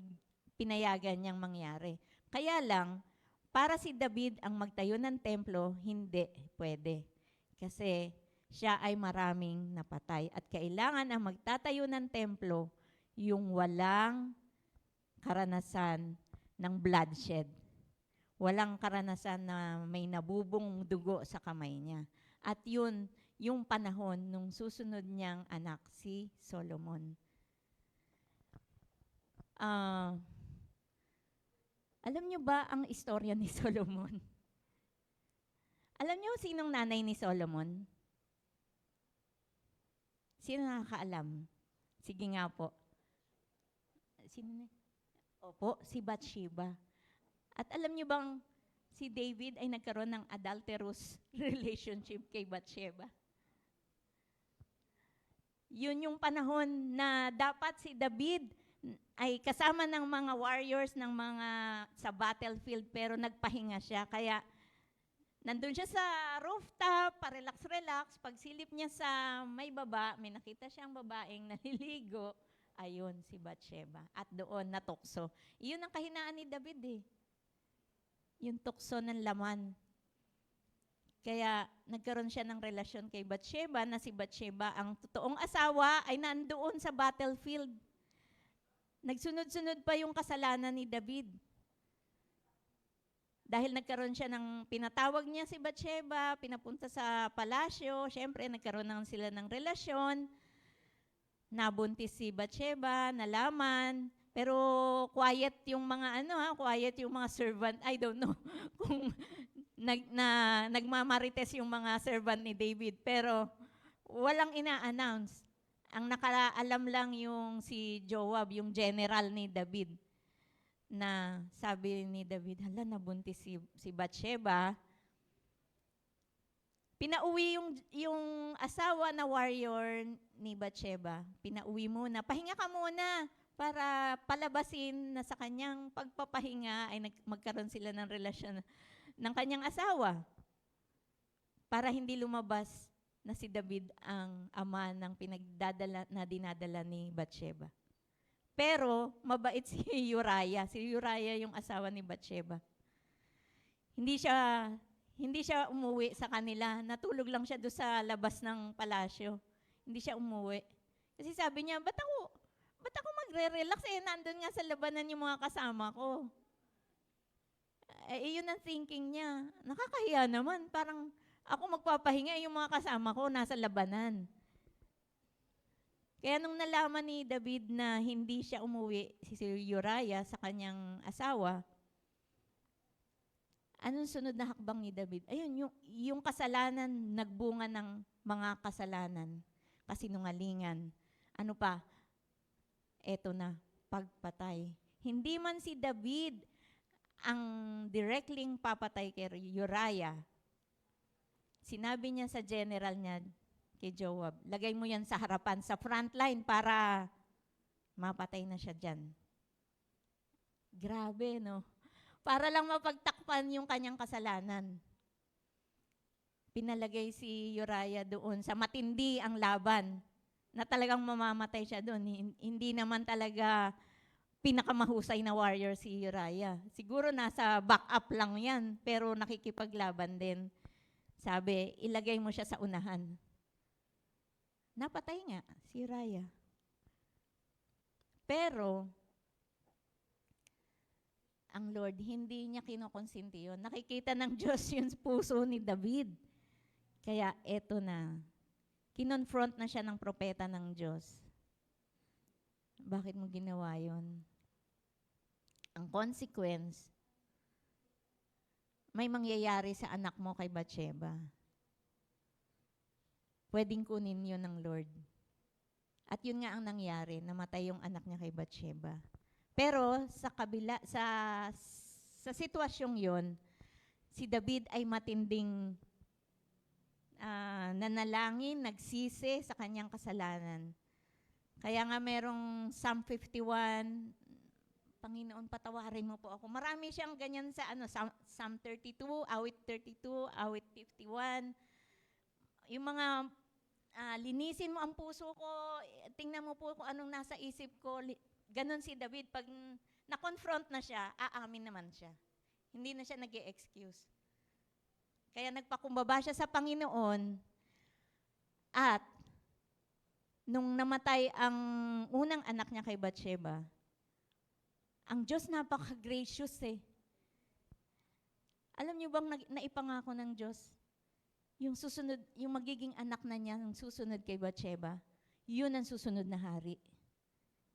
pinayagan niyang mangyari. Kaya lang, para si David ang magtayo ng templo, hindi pwede. Kasi, siya ay maraming napatay. At kailangan ang magtatayo ng templo yung walang karanasan ng bloodshed. Walang karanasan na may nabubong dugo sa kamay niya. At yun, yung panahon nung susunod niyang anak, si Solomon. Alam niyo ba ang istorya ni Solomon? Alam niyo sinong nanay ni Solomon? Sino nakakaalam? Sige nga po. Sino na? Opo, si Bathsheba. At alam niyo bang si David ay nagkaroon ng adulterous relationship kay Bathsheba? Yun yung panahon na dapat si David ay kasama ng mga warriors ng mga sa battlefield pero nagpahinga siya. Kaya nandun siya sa rooftop, pa-relax-relax. Pagsilip niya sa may baba, may nakita siyang babaeng naliligo. Ayun, si Bathsheba. At doon natukso. Iyon ang kahinaan ni David eh. Yung tukso ng laman. Kaya nagkaroon siya ng relasyon kay Bathsheba na si Bathsheba, ang totoong asawa, ay nandoon sa battlefield. Nagsunod-sunod pa yung kasalanan ni David. Dahil nagkaroon siya ng, pinatawag niya si Bathsheba, pinapunta sa palasyo, syempre nagkaroon na sila ng relasyon, nabuntis si Bathsheba, nalaman, pero quiet yung mga quiet yung mga servant, I don't know kung nagmamarites yung mga servant ni David, pero walang ina-announce. Ang nakaalam lang yung si Joab, yung general ni David, na sabi ni David, hala, nabuntis si Bathsheba. Pinauwi yung asawa na warrior ni Bathsheba. Pinauwi muna. Pahinga ka muna para palabasin na sa kanyang pagpapahinga ay magkaroon sila ng relasyon ng kanyang asawa. Para hindi lumabas na si David ang ama ng dinadala ni Bathsheba. Pero mabait si Uriah. Si Uriah yung asawa ni Bathsheba. Hindi siya umuwi sa kanila. Natulog lang siya doon sa labas ng palasyo. Hindi siya umuwi. Kasi sabi niya, ba't ako magre-relax nandun nga sa labanan yung mga kasama ko. Yun ang thinking niya. Nakakahiya naman. Parang ako magpapahinga, yung mga kasama ko nasa labanan. Kaya nung nalaman ni David na hindi siya umuwi, si Uriah sa kanyang asawa, anong sunod na hakbang ni David? Ayun, yung kasalanan, nagbunga ng mga kasalanan, kasinungalingan. Ano pa? Eto na, pagpatay. Hindi man si David ang directly papatay kay Uriah. Sinabi niya sa general niya, kay Joab, lagay mo yan sa harapan, sa front line para mapatay na siya dyan. Grabe, no? Para lang mapagtakpan yung kanyang kasalanan. Pinalagay si Uriah doon sa matindi ang laban na talagang mamamatay siya doon. Hindi naman talaga pinakamahusay na warrior si Uriah. Siguro nasa backup lang yan, pero nakikipaglaban din. Sabi, ilagay mo siya sa unahan. Napatay nga si Uriah. Pero, ang Lord, hindi niya kinokonsinti yun. Nakikita ng Diyos yung puso ni David. Kaya eto na. Kinonfront na siya ng propeta ng Diyos. Bakit mo ginawa yun? Ang consequence, may mangyayari sa anak mo kay Bathsheba. Pwedeng kunin yun ng Lord. At yun nga ang nangyari, namatay yung anak niya kay Bathsheba. Pero sa sitwasyong yun, si David ay matinding nanalangin, nagsisi sa kanyang kasalanan. Kaya nga merong Psalm 51, Panginoon, patawarin mo po ako. Marami siyang ganyan sa Psalm 32, awit 32, awit 51. Yung mga linisin mo ang puso ko, tingnan mo po kung anong nasa isip ko. Ganon si David, pag na-confront na siya, aamin naman siya. Hindi na siya nag-e-excuse. Kaya nagpakumbaba siya sa Panginoon at nung namatay ang unang anak niya kay Bathsheba, ang Diyos napaka-gracious eh. Alam niyo bang naipangako ng Diyos yung susunod, yung magiging anak na niya, yung susunod kay Bathsheba, yun ang susunod na hari.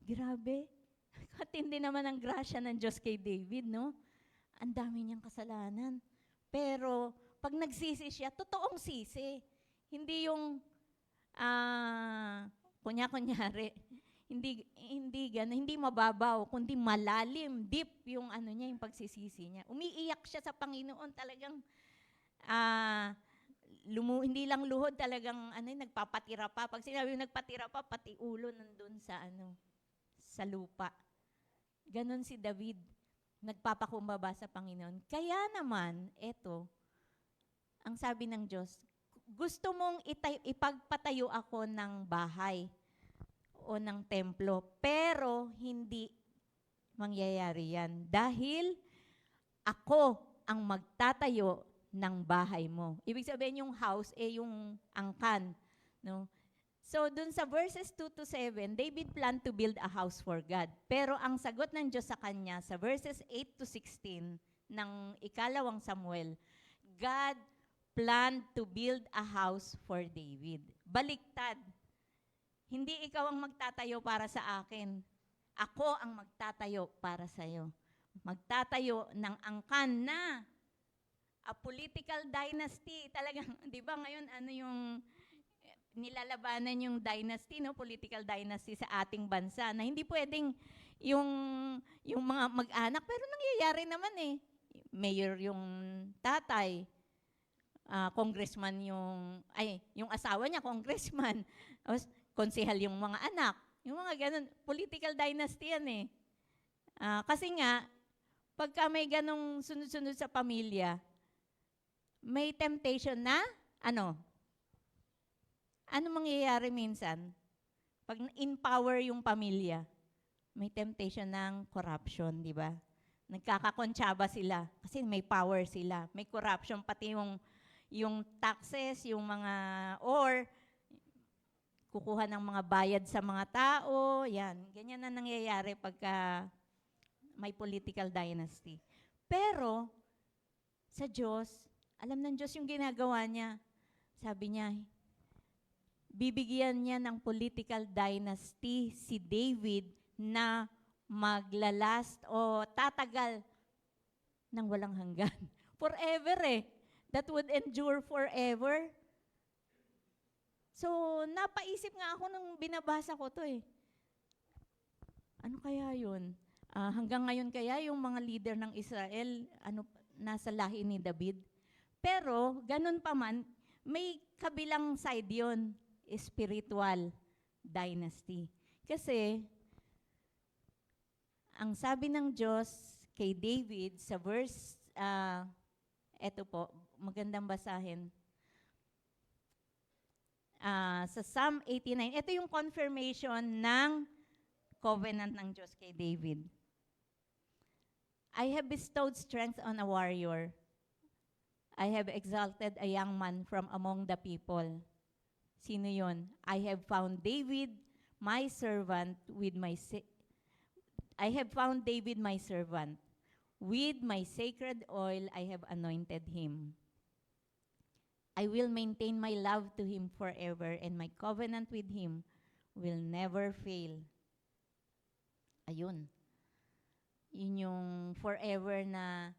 Grabe. Katindi naman ang grasya ng Diyos kay David, no? Ang dami niyang kasalanan. Pero, pag nagsisi siya, totoong sisi. Hindi yung, kunya-kunyari, hindi mababaw, kundi malalim, deep yung yung pagsisisi niya. Umiiyak siya sa Panginoon, talagang, hindi lang luhod, talagang, nagpapatira pa. Pag sinabi nagpatira pa, pati ulo nandun sa lupa. Ganon si David, nagpapakumbaba sa Panginoon. Kaya naman, eto, ang sabi ng Diyos, gusto mong ipagpatayo ako ng bahay o ng templo, pero hindi mangyayari yan. Dahil ako ang magtatayo ng bahay mo. Ibig sabihin yung house, yung angkan. No? So, dun sa verses 2-7, David planned to build a house for God. Pero ang sagot ng Diyos sa kanya, sa verses 8-16 ng ikalawang Samuel, God planned to build a house for David. Baliktad. Hindi ikaw ang magtatayo para sa akin. Ako ang magtatayo para sa iyo. Magtatayo ng angkan na a political dynasty. Talagang, di ba ngayon, yung nilalabanan yung dynasty, no, political dynasty sa ating bansa, na hindi pwedeng yung mga mag-anak, pero nangyayari naman Mayor yung tatay, congressman yung asawa niya, congressman, konsehal yung mga anak, yung mga ganun, political dynasty yan kasi nga, pagka may ganong sunod-sunod sa pamilya, may temptation na, ano mangyayari minsan? Pag in-power yung pamilya, may temptation ng corruption, di ba? Nagkakakontsaba sila kasi may power sila. May corruption, pati yung taxes, yung mga, or kukuha ng mga bayad sa mga tao, yan. Ganyan na nangyayari pagka may political dynasty. Pero, sa Diyos, alam ng Diyos yung ginagawa niya. Sabi niya, bibigyan niya ng political dynasty si David na maglalast o tatagal ng walang hanggan. Forever That would endure forever. So, napaisip nga ako nung binabasa ko to Ano kaya yun? Hanggang ngayon kaya yung mga leader ng Israel, nasa lahi ni David? Pero, ganun pa man, may kabilang side yun. Spiritual dynasty. Kasi, ang sabi ng Diyos kay David sa verse, eto po, magandang basahin. Sa Psalm 89, ito yung confirmation ng covenant ng Diyos kay David. I have bestowed strength on a warrior. I have exalted a young man from among the people. Sino yon? I have found David, my servant, I have found David, my servant. With my sacred oil, I have anointed him. I will maintain my love to him forever, and my covenant with him will never fail. Ayun. Yun yung forever na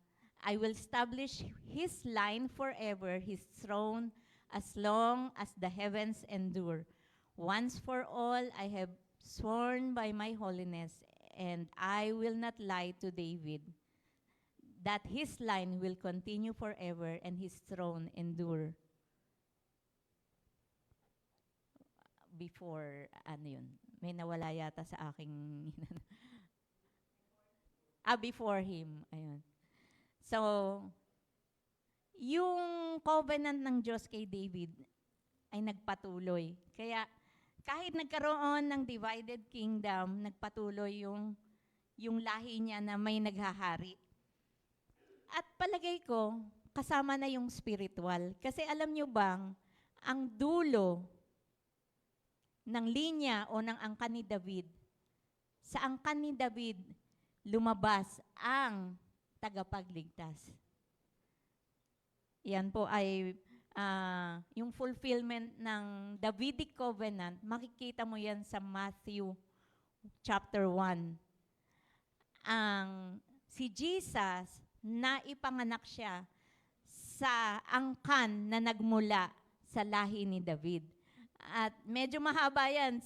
I will establish his line forever, his throne as long as the heavens endure. Once for all, I have sworn by my holiness, and I will not lie to David, that his line will continue forever and his throne endure. Before, yun? May nawala yata sa aking... before him. Ayun. So, yung covenant ng Diyos kay David ay nagpatuloy. Kaya, kahit nagkaroon ng divided kingdom, nagpatuloy yung lahi niya na may naghahari. At palagay ko, kasama na yung spiritual. Kasi alam nyo bang, ang dulo ng linya o ng angkan ni David, sa angkan ni David, lumabas ang tagapagligtas. Yan po ay yung fulfillment ng Davidic covenant, makikita mo yan sa Matthew chapter 1. Si Jesus, naipanganak siya sa angkan na nagmula sa lahi ni David. At medyo mahaba yan.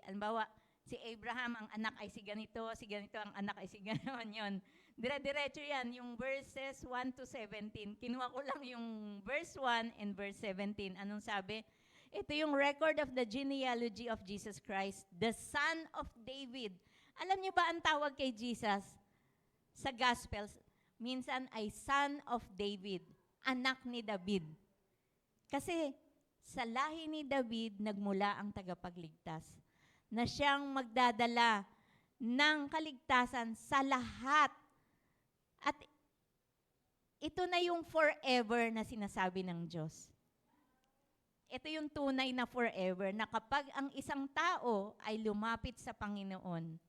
Halimbawa, si Abraham, ang anak ay si ganito, ang anak ay si gano'n yun. Dire-diretso yan, yung verses 1 to 17. Kinuha ko lang yung verse 1 and verse 17. Anong sabi? Ito yung record of the genealogy of Jesus Christ, the son of David. Alam niyo ba ang tawag kay Jesus sa Gospels? Minsan ay son of David, anak ni David. Kasi sa lahi ni David, nagmula ang tagapagligtas na siyang magdadala ng kaligtasan sa lahat. At ito na yung forever na sinasabi ng Diyos. Ito yung tunay na forever, na kapag ang isang tao ay lumapit sa Panginoon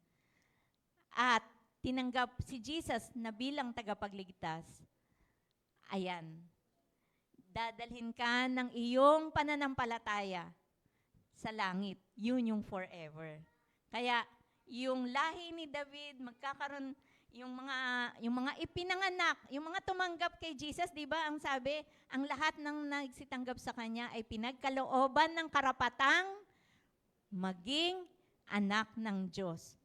at tinanggap si Jesus na bilang tagapagligtas, ayan, dadalhin ka ng iyong pananampalataya sa langit. Yun yung forever. Kaya, yung lahi ni David, magkakaroon, yung mga ipinanganak, yung mga tumanggap kay Jesus, di ba, ang sabi, ang lahat ng nagsitanggap sa kanya ay pinagkalooban ng karapatang maging anak ng Diyos.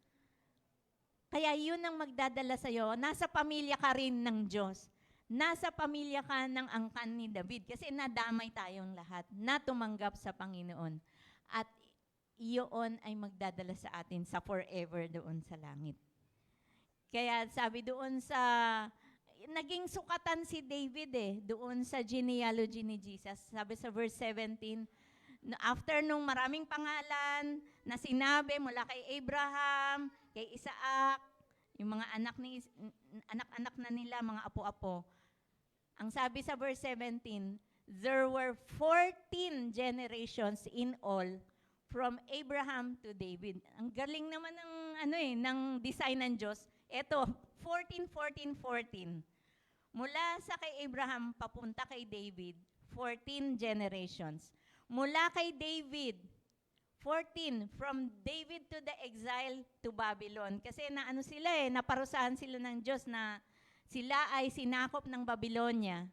Kaya yun ang magdadala sa'yo. Nasa pamilya ka rin ng Diyos. Nasa pamilya ka ng angkan ni David. Kasi nadamay tayong lahat na tumanggap sa Panginoon. At iyon ay magdadala sa atin sa forever doon sa langit. Kaya sabi doon sa, naging sukatan si David doon sa genealogy ni Jesus. Sabi sa verse 17, after nung maraming pangalan na sinabi mula kay Abraham, kay Isaac, yung mga anak-anak na nila, mga apo-apo. Ang sabi sa verse 17, there were 14 generations in all from Abraham to David. Ang galing naman ng design ng Diyos. Ito, 14. Mula sa kay Abraham papunta kay David, 14 generations. Mula kay David, 14, from David to the exile to Babylon. Kasi naparusahan sila ng Diyos na sila ay sinakop ng Babylonia.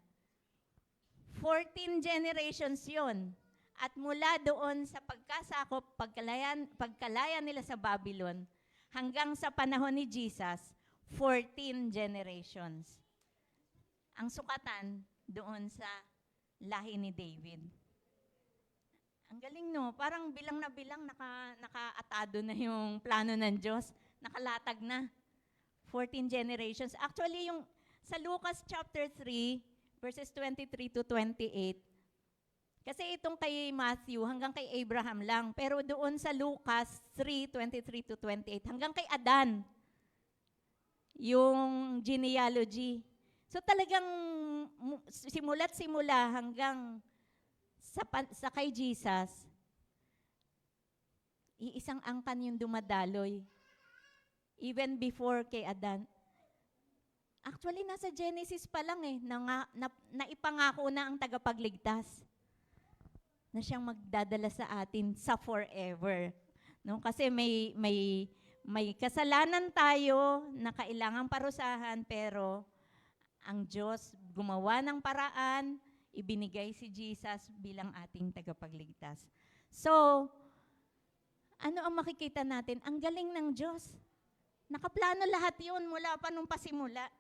14 generations yon. At mula doon sa pagkasakop, pagkalaya nila sa Babylon, hanggang sa panahon ni Jesus, 14 generations. Ang sukatan doon sa lahi ni David. Ang galing, no? Parang bilang na bilang, nakaatado na yung plano ng Diyos. Nakalatag na. 14 generations. Actually, yung sa Lucas chapter 3, verses 23 to 28, kasi itong kay Matthew, hanggang kay Abraham lang. Pero doon sa Lucas 3, 23 to 28, hanggang kay Adan, yung genealogy. So talagang simula't simula hanggang sa kay Jesus, iisang angkan yung dumadaloy. Even before kay Adan. Actually, nasa Genesis pa lang naipangako na ang tagapagligtas na siyang magdadala sa atin sa forever. No? Kasi may kasalanan tayo na kailangang parusahan, pero ang Diyos gumawa ng paraan, ibinigay si Jesus bilang ating tagapagligtas. So, ano ang makikita natin? Ang galing ng Diyos. Nakaplano lahat yun mula pa nung pasimula.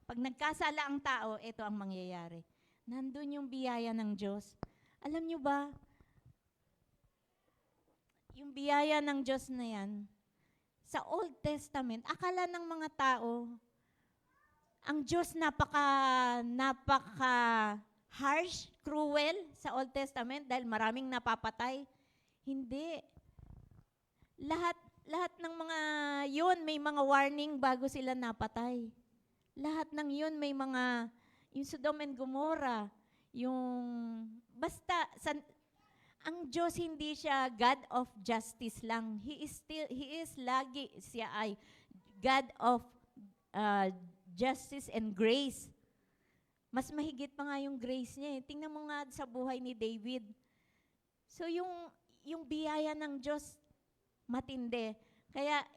Pag nagkasala ang tao, ito ang mangyayari. Nandun yung biyaya ng Diyos. Alam nyo ba, yung biyaya ng Diyos na yan, sa Old Testament, akala ng mga tao, ang Diyos napaka-harsh, cruel sa Old Testament dahil maraming napapatay. Hindi. Lahat ng mga yun, may mga warning bago sila napatay. Lahat ng yun, may mga, yung Sodom and Gomorrah, ang Diyos hindi siya God of justice lang. He is lagi siya ay God of justice and grace. Mas mahigit pa nga yung grace niya eh. Tingnan mo nga sa buhay ni David. So yung biyaya ng Diyos, matindi. Kaya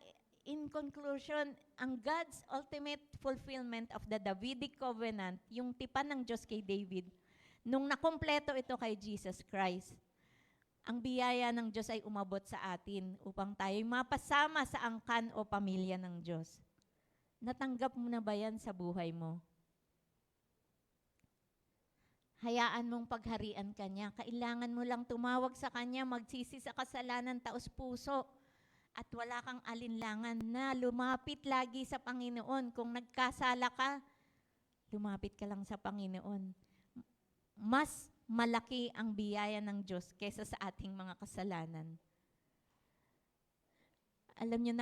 in conclusion, ang God's ultimate fulfillment of the Davidic covenant, yung tipan ng Diyos kay David, nung nakompleto ito kay Jesus Christ, ang biyaya ng Diyos ay umabot sa atin upang tayo'y mapasama sa angkan o pamilya ng Diyos. Natanggap mo na ba yan sa buhay mo? Hayaan mong pagharian ka niya. Kailangan mo lang tumawag sa kanya, magsisi sa kasalanan, taos puso, at wala kang alinlangan na lumapit lagi sa Panginoon. Kung nagkasala ka, lumapit ka lang sa Panginoon. Mas malaki ang biyaya ng Diyos kaysa sa ating mga kasalanan. Alam niyo,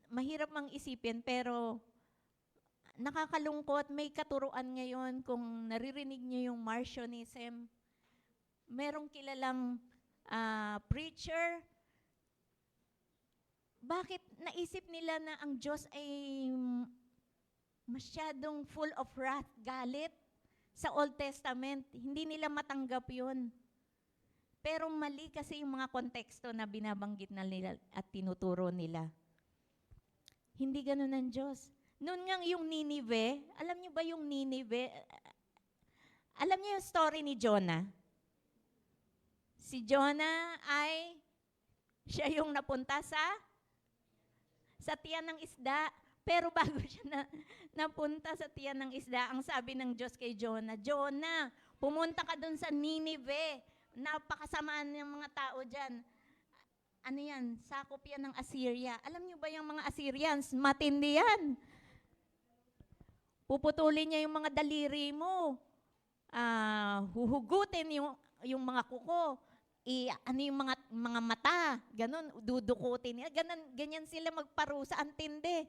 mahirap mang isipin, pero nakakalungkot, may katuruan ngayon kung naririnig niyo yung Marcionism. Merong kilalang preacher. Bakit naisip nila na ang Diyos ay masyadong full of wrath, galit sa Old Testament? Hindi nila matanggap yun. Pero mali kasi yung mga konteksto na binabanggit na nila at tinuturo nila. Hindi ganun ang Diyos. Noon nga yung Ninive, alam niyo ba yung Ninive? Alam niyo yung story ni Jonah? Si Jonah ay, siya yung napunta sa tiyan ng isda. Pero bago siya napunta sa tiyan ng isda, ang sabi ng Diyos kay Jonah, Jonah, pumunta ka doon sa Ninive. Napakasamaan ng mga tao dyan. Ano yan? Sakop yan ng Assyria. Alam niyo ba yung mga Assyrians? Matindi yan. Puputulin niya yung mga daliri mo. Huhugutin yung mga kuko. Ano yung mga mata. Ganon, dudukutin niya. Ganyan sila magparusa. Ang tindi.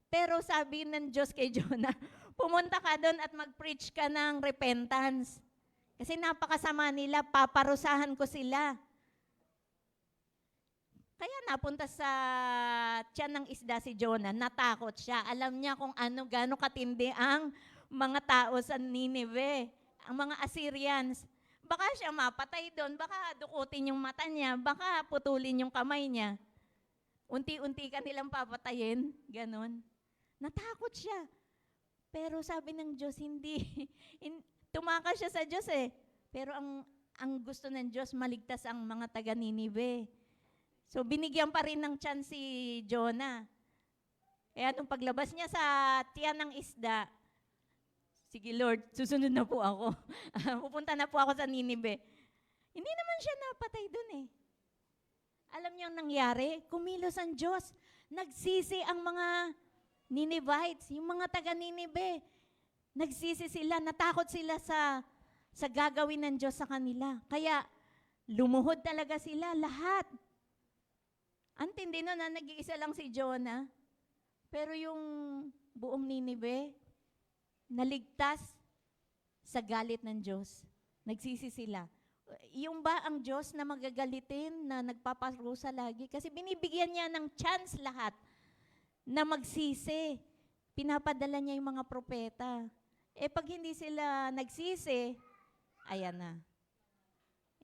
Pero sabi ng Diyos kay Jonah, pumunta ka doon at mag-preach ka ng repentance. Kasi napakasama nila, paparusahan ko sila. Kaya napunta sa tiyan ng isda si Jonah, natakot siya. Alam niya kung gaano katindi ang mga tao sa Nineveh, ang mga Assyrians. Baka siya mapatay doon, baka dukutin yung mata niya, baka putulin yung kamay niya. Unti-unti ka nilang papatayin, ganon. Natakot siya. Pero sabi ng Diyos, hindi. Tumakas siya sa Diyos eh. Pero ang gusto ng Diyos, maligtas ang mga taga Nineveh. So, binigyan pa rin ng chance si Jonah. Kaya nung paglabas niya sa tiyan ng isda, sige Lord, susunod na po ako. Pupunta na po ako sa Nineveh. Hindi naman siya napatay dun eh. Alam niyo ang nangyari? Kumilos ang Diyos. Nagsisi ang mga Ninevites, yung mga taga Nineveh. Nagsisi sila, natakot sila sa gagawin ng Diyos sa kanila. Kaya lumuhod talaga sila lahat. Antindi nun na nag-iisa lang si Jonah, pero yung buong Nineveh, naligtas sa galit ng Diyos. Nagsisi sila. Yung ba ang Diyos na magagalitin, na nagpaparusa lagi? Kasi binibigyan niya ng chance lahat na magsisi. Pinapadala niya yung mga propeta. Pag hindi sila nagsisi, ayan na.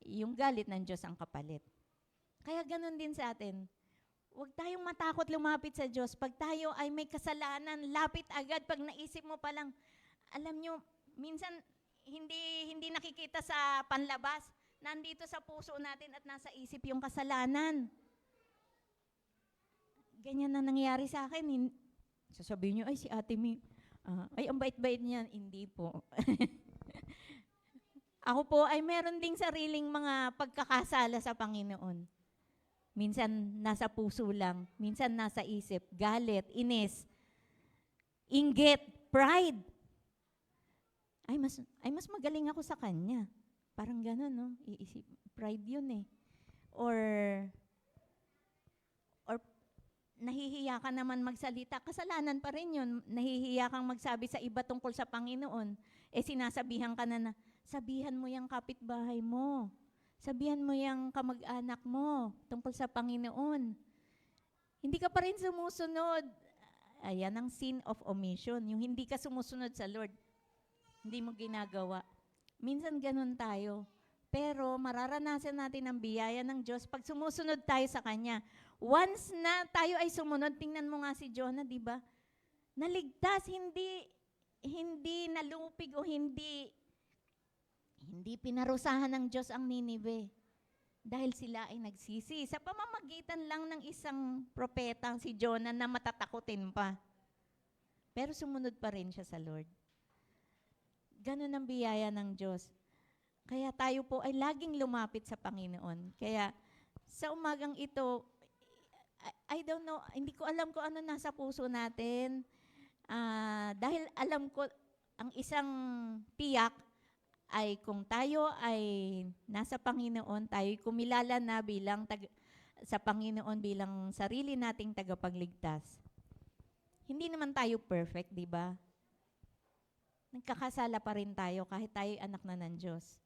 Yung galit ng Diyos ang kapalit. Kaya ganun din sa atin. Huwag tayong matakot lumapit sa Diyos. Pag tayo ay may kasalanan, lapit agad. Pag naisip mo pa lang, alam nyo, minsan hindi nakikita sa panlabas. Nandito sa puso natin at nasa isip yung kasalanan. Ganyan na nangyari sa akin. Sasabihin nyo, ay si Ate Mi, ay ang bait-bait niyan. Hindi po. Ako po ay meron ding sariling mga pagkakasala sa Panginoon. Minsan nasa puso lang, minsan nasa isip, galit, inis, inggit, pride. Ay mas magaling ako sa kanya. Parang gano'n, no? Iisip, pride yun eh. Or nahihiya ka naman magsalita, kasalanan pa rin yun. Nahihiya kang magsabi sa iba tungkol sa Panginoon. Sinasabihan ka na, sabihan mo yung kapitbahay mo. Sabihan mo yung kamag-anak mo tungkol sa Panginoon. Hindi ka pa rin sumusunod. Ayan ang sin of omission. Yung hindi ka sumusunod sa Lord. hindi mo ginagawa. Minsan ganun tayo. Pero mararanasan natin ang biyaya ng Diyos pag sumusunod tayo sa Kanya. Once na tayo ay sumunod, tingnan mo nga si Jonah, di ba? Naligtas, hindi nalupig o hindi pinarusahan ng Diyos ang Ninive. Dahil sila ay nagsisi. Sa pamamagitan lang ng isang propeta, si Jonah, na matatakutin pa. Pero sumunod pa rin siya sa Lord. Ganun ang biyaya ng Diyos. Kaya tayo po ay laging lumapit sa Panginoon. Kaya sa umagang ito, I don't know, hindi ko alam kung ano nasa puso natin. Dahil alam ko, ang isang tiyak ay kung tayo ay nasa Panginoon, tayo kumilala na sa Panginoon bilang sarili nating tagapagligtas. Hindi naman tayo perfect, di ba? Nagkakasala pa rin tayo kahit tayo anak na ng Diyos.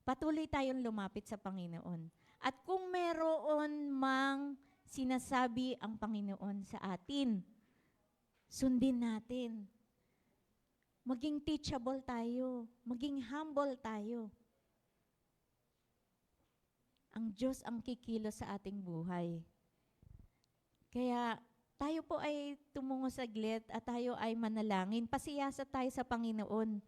Patuloy tayong lumapit sa Panginoon. At kung meron mang sinasabi ang Panginoon sa atin, sundin natin. Maging teachable tayo. Maging humble tayo. Ang Diyos ang kikilos sa ating buhay. Kaya tayo po ay tumungo saglit at tayo ay manalangin. Pasiyasa tayo sa Panginoon.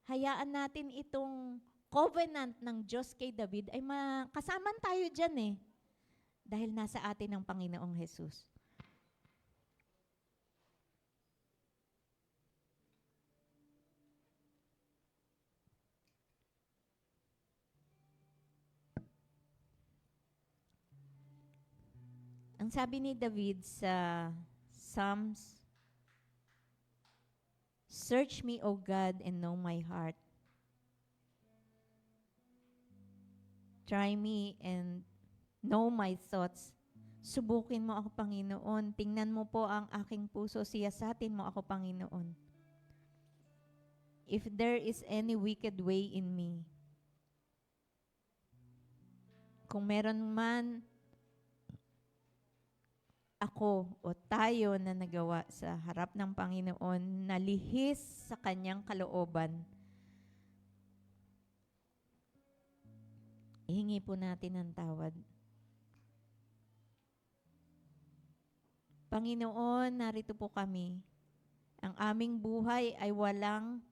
Hayaan natin itong covenant ng Diyos kay David ay kasaman tayo dyan eh. Dahil nasa atin ang Panginoong Jesus. Ang sabi ni David sa Psalms, "Search me, O God, and know my heart. Try me and know my thoughts." Subukin mo ako, Panginoon. Tingnan mo po ang aking puso. Siyasatin mo ako, Panginoon. If there is any wicked way in me, kung meron man ako o tayo na nagawa sa harap ng Panginoon, nalihis sa Kanyang kalooban, ihingi po natin ang tawad. Panginoon, narito po kami. Ang aming buhay ay walang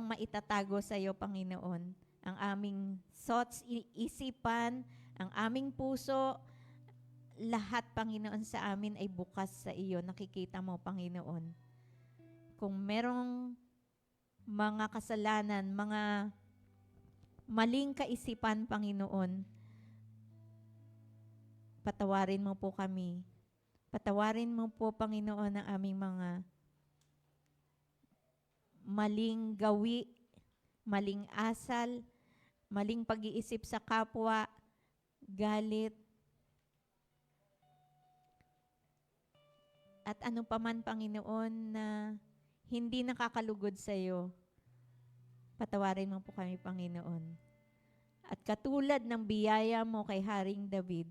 maitatago sa iyo, Panginoon. Ang aming thoughts, isipan, ang aming puso, lahat, Panginoon, sa amin ay bukas sa iyo. Nakikita mo, Panginoon. Kung merong mga kasalanan, mga maling kaisipan, Panginoon, patawarin mo po kami. Patawarin mo po, Panginoon, ang aming mga maling gawi, maling asal, maling pag-iisip sa kapwa, galit, at ano pa man, Panginoon, na hindi nakakalugod sa iyo, patawarin mo po kami, Panginoon. At katulad ng biyaya mo kay Haring David,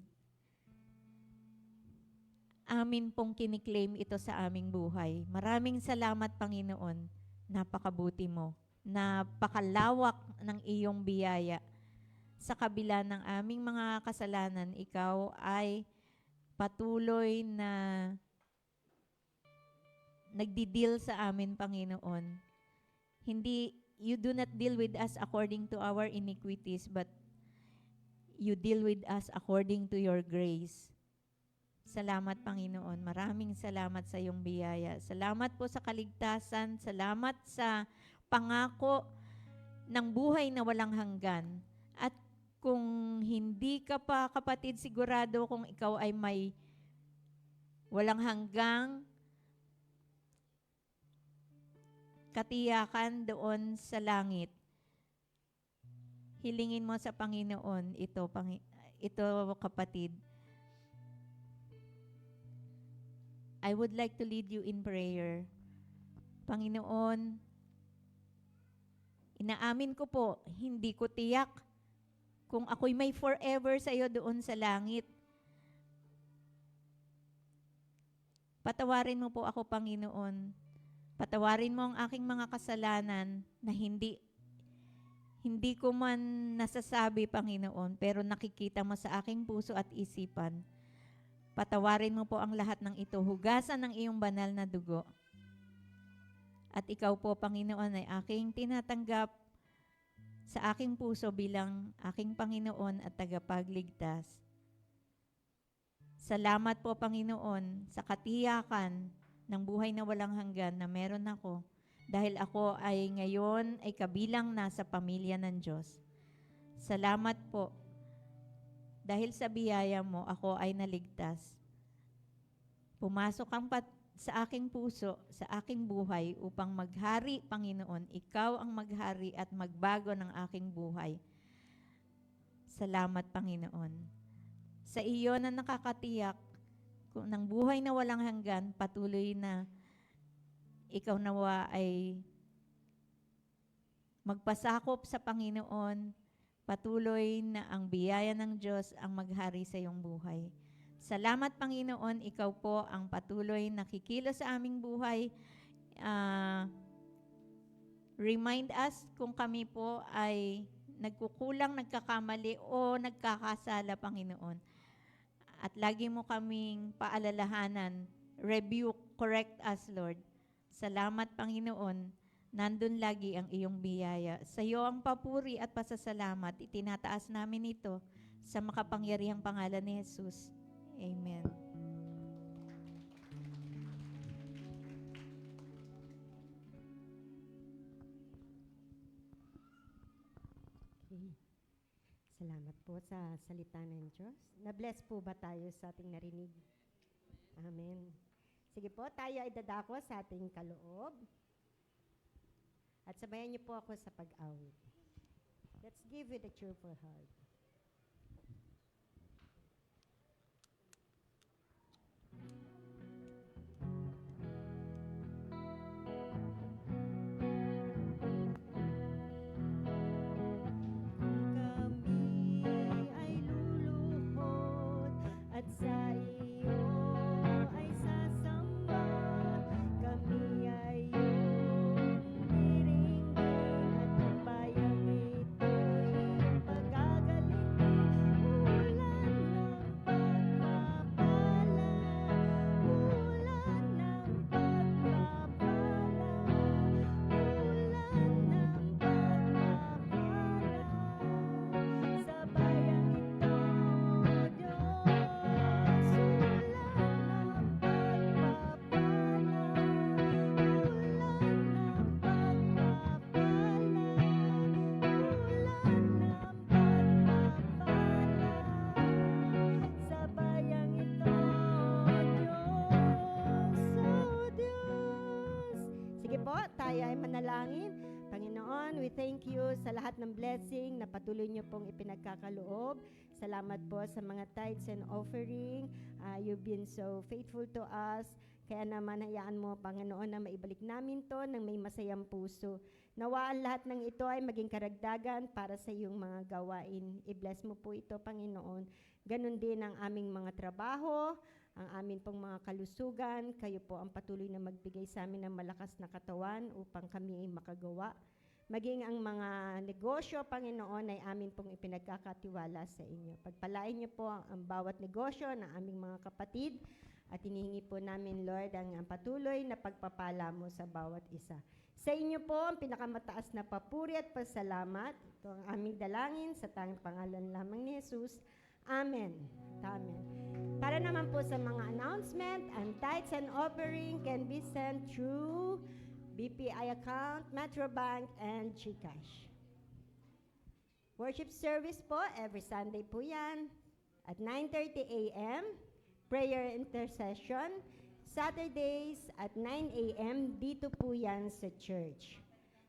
amin pong kiniklaim ito sa aming buhay. Maraming salamat, Panginoon. Napakabuti mo. Napakalawak ng iyong biyaya. Sa kabila ng aming mga kasalanan, ikaw ay patuloy na nagdi-deal sa amin, Panginoon. You do not deal with us according to our iniquities, but you deal with us according to your grace. Salamat, Panginoon. Maraming salamat sa iyong biyaya. Salamat po sa kaligtasan. Salamat sa pangako ng buhay na walang hanggan. At kung hindi ka pa, kapatid, sigurado kung ikaw ay may walang hanggang katiyakan doon sa langit, hilingin mo sa Panginoon ito, kapatid. I would like to lead you in prayer. Panginoon, inaamin ko po, hindi ko tiyak kung ako'y may forever sa iyo doon sa langit. Patawarin mo po ako, Panginoon. Patawarin mo ang aking mga kasalanan na hindi ko man nasasabi, Panginoon, pero nakikita mo sa aking puso at isipan. Patawarin mo po ang lahat ng ito. Hugasan ng iyong banal na dugo. At ikaw po, Panginoon, ay aking tinatanggap sa aking puso bilang aking Panginoon at tagapagligtas. Salamat po, Panginoon, sa katiyakan ng buhay na walang hanggan na meron ako dahil ako ay ngayon ay kabilang na sa pamilya ng Diyos. Salamat po dahil sa biyaya mo ako ay naligtas. Pumasok sa aking puso, sa aking buhay upang maghari, Panginoon. Ikaw ang maghari at magbago ng aking buhay. Salamat, Panginoon. Sa iyo na nakakatiyak ng buhay na walang hanggan, patuloy na ikaw nawa ay magpasakop sa Panginoon, patuloy na ang biyaya ng Diyos ang maghari sa iyong buhay. Salamat, Panginoon, ikaw po ang patuloy na kikilos sa aming buhay. Remind us kung kami po ay nagkukulang, nagkakamali o nagkakasala, Panginoon. At lagi mo kaming paalalahanan, rebuke, correct us, Lord. Salamat, Panginoon, nandun lagi ang iyong biyaya. Sa iyo ang papuri at pasasalamat, itinataas namin ito sa makapangyarihang pangalan ni Jesus. Amen. Okay. Salamat po sa salita ng Diyos. Na-bless po ba tayo sa ating narinig? Amen. Sige po, tayo ay dadako sa ating kaloob. At sabayan niyo po ako sa pag-awit. Let's give it a cheerful heart. Kami ay luluhod at sa iyo ay sasamba. Kami ay iyong diringgin at ang bayang ito'y pagagalingin. Ulan ng pagpapala, ulan ng pagpapala, ulan ng pagpapala. Sa bayang ito, Diyos, ulan ng pagpapala, ulan ng pagpapala, ulan ng pagpapala. Sa bayang ito, Diyos, Diyos. Sige po, tayo ay manalangin. Panginoon, we thank you sa lahat ng blessing na patuloy niyo pong ipinagkakaloob. Salamat po sa mga tithes and offering. You've been so faithful to us. Kaya naman hayaan mo, Panginoon, na maibalik namin to ng may masayang puso. Nawaan lahat ng ito ay maging karagdagan para sa iyong mga gawain. I-bless mo po ito, Panginoon. Ganon din ang aming mga trabaho, ang amin pong mga kalusugan. Kayo po ang patuloy na magbigay sa amin ng malakas na katawan upang kami ay makagawa. Maging ang mga negosyo, Panginoon, ay amin pong ipinagkakatiwala sa inyo. Pagpalain niyo po ang bawat negosyo ng aming mga kapatid at hinihingi po namin, Lord, ang patuloy na pagpapala mo sa bawat isa. Sa inyo po ang pinakamataas na papuri at pasalamat. Ito ang aming dalangin sa tanging pangalan lamang ni Jesus. Amen. Amen. Para naman po sa mga announcement, ang tithes and offering can be sent through BPI account, Metrobank, and GCash. Worship service po, every Sunday po yan, at 9:30 a.m. Prayer intercession, Saturdays at 9 a.m. dito po yan sa church.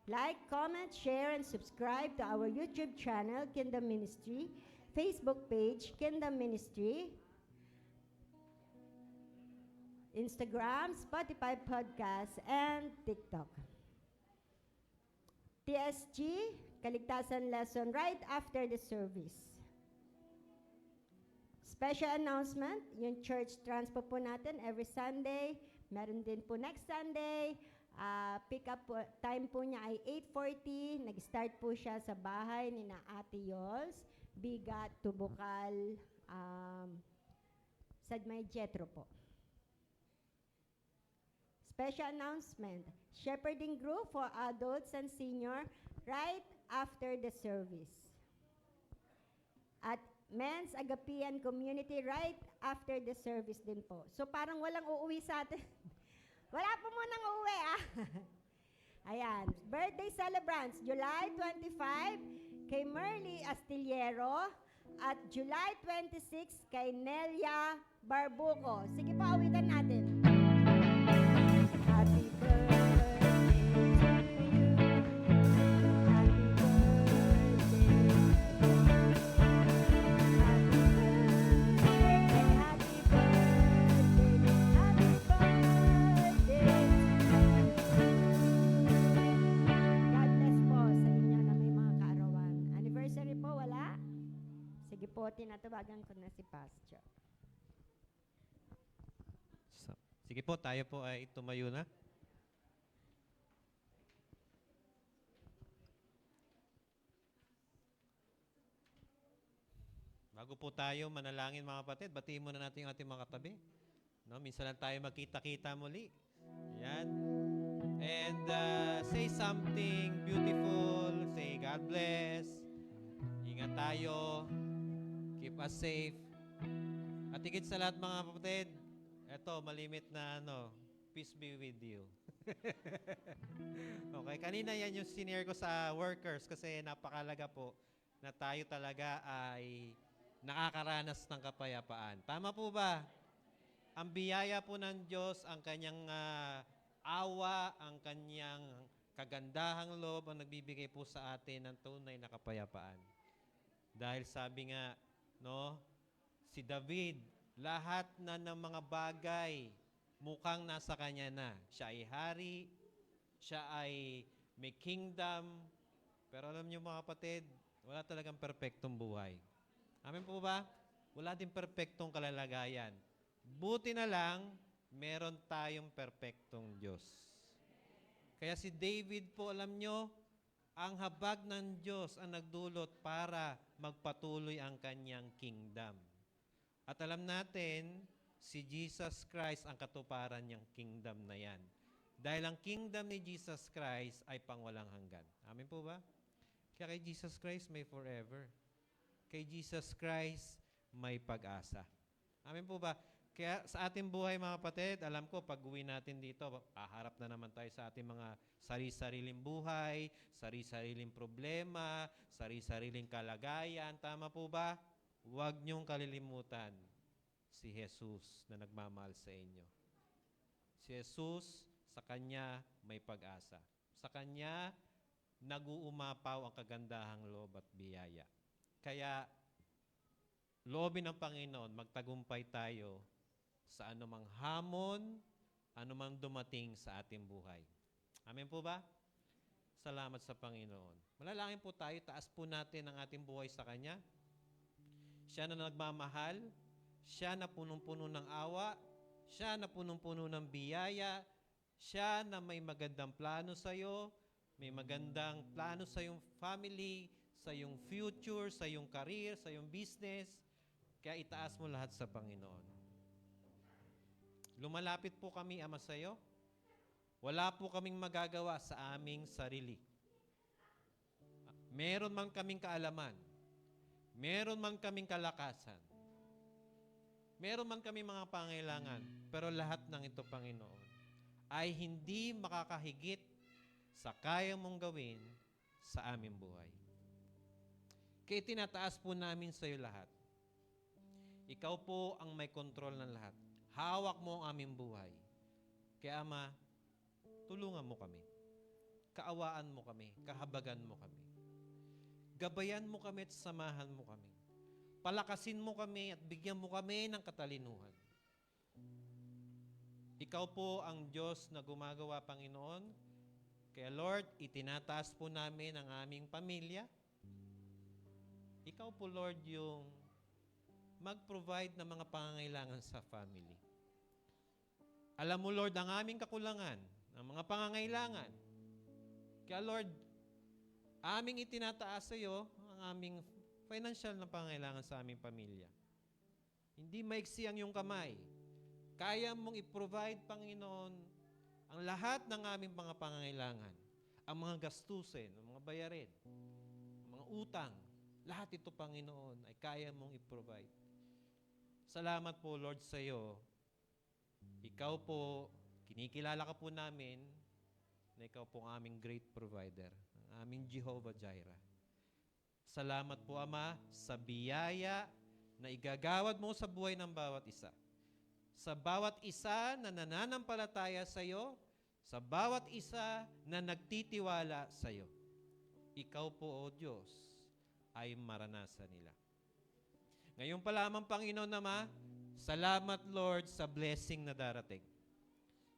Like, comment, share, and subscribe to our YouTube channel, Kingdom Ministry, Facebook page, Kingdom Ministry, Instagram, Spotify podcast, and TikTok. TSG, Kaligtasan lesson right after the service. Special announcement, yung church transpo po natin every Sunday. Meron din po next Sunday. Pick up time po niya ay 8:40. Nag-start po siya sa bahay ni na Ate Yols, Bigat, Tubukal, sa may Jetro po. Special announcement, shepherding group for adults and senior right after the service. At Men's Agapian Community right after the service din po. So parang walang uuwi sa atin. Wala po munang uuwi Ayan, birthday celebrants, July 25 kay Merly Astillero at July 26 kay Nelia Barbuco. Sige po, awitan natin. Happy birthday to you. Happy birthday. Happy birthday. Happy birthday. God bless po sa inyo na may mga kaarawan. Anniversary po, wala? Sige po, tinatawagan ko na si Pastor. Sige po, tayo po ay tumayo na. Bago po tayo manalangin mga kapatid, batiin muna natin yung ating mga katabi. No, minsan lang tayo magkita-kita muli. Yan. And say something beautiful. Say God bless. Ingat tayo. Keep us safe. At higit sa lahat mga kapatid, eto, malimit na peace be with you. Okay, kanina yan yung senior ko sa workers kasi napakalaga po na tayo talaga ay nakakaranas ng kapayapaan. Tama po ba? Ang biyaya po ng Diyos, ang kanyang awa, ang kanyang kagandahang loob ang nagbibigay po sa atin ng tunay na kapayapaan. Dahil sabi nga, si David, lahat na ng mga bagay mukhang nasa kanya na. Siya ay hari, siya ay may kingdom, pero alam niyo mga kapatid, wala talagang perpektong buhay. Amen po ba? Wala din perpektong kalalagayan. Buti na lang, meron tayong perpektong Diyos. Kaya si David po, alam nyo, ang habag ng Diyos ang nagdulot para magpatuloy ang kanyang kingdom. At alam natin, si Jesus Christ ang katuparan niyang kingdom na yan. Dahil ang kingdom ni Jesus Christ ay pangwalang hanggan. Amen po ba? Kaya kay Jesus Christ may forever. Kay Jesus Christ may pag-asa. Amen po ba? Kaya sa ating buhay mga kapatid, alam ko pag uwi natin dito, haharap na naman tayo sa ating mga sari-sariling buhay, sari-sariling problema, sari-sariling kalagayan. Tama po ba? Huwag niyong kalilimutan si Jesus na nagmamahal sa inyo. Si Jesus, sa Kanya may pag-asa. Sa Kanya, nag-uumapaw ang kagandahang loob at biyaya. Kaya, loobin ng Panginoon, magtagumpay tayo sa anumang hamon, anumang dumating sa ating buhay. Amen po ba? Salamat sa Panginoon. Manalangin po tayo, taas po natin ang ating buhay sa Kanya. Siya na nagmamahal, siya na punong-puno ng awa, siya na punong-puno ng biyaya, siya na may magandang plano sa iyo, may magandang plano sa iyong family, sa iyong future, sa iyong career, sa iyong business. Kaya itaas mo lahat sa Panginoon. Lumalapit po kami, Ama, sa iyo. Wala po kaming magagawa sa aming sarili. Meron man kaming kaalaman, meron man kaming kalakasan, meron man kaming mga pangailangan, pero lahat ng ito, Panginoon, ay hindi makakahigit sa kaya mong gawin sa aming buhay. Kaya tinataas po namin sa iyo lahat. Ikaw po ang may kontrol ng lahat. Hawak mo ang aming buhay. Kaya Ama, tulungan mo kami. Kaawaan mo kami. Kahabagan mo kami. Gabayan mo kami at samahan mo kami. Palakasin mo kami at bigyan mo kami ng katalinuhan. Ikaw po ang Diyos na gumagawa, Panginoon. Kaya Lord, itinataas po namin ang aming pamilya. Ikaw po, Lord, yung mag-provide ng mga pangangailangan sa family. Alam mo, Lord, ang aming kakulangan. ng mga pangangailangan. Kaya Lord, aming itinataas sa iyo ang aming financial na pangangailangan sa aming pamilya. Hindi maiksi ang iyong kamay. Kaya mong i-provide, Panginoon, ang lahat ng aming mga pangangailangan. Ang mga gastusin, ang mga bayarin, ang mga utang, lahat ito, Panginoon, ay kaya mong i-provide. Salamat po, Lord, sa iyo. Ikaw po, kinikilala ka po namin na ikaw po ang aming great provider, ang aming Jehovah Jireh. Salamat po, Ama, sa biyaya na igagawad mo sa buhay ng bawat isa. Sa bawat isa na nananampalataya sa iyo, sa bawat isa na nagtitiwala sa iyo. Ikaw po, O Diyos, ay maranasan nila. Ngayon pa lamang, Panginoon Ama, salamat, Lord, sa blessing na darating.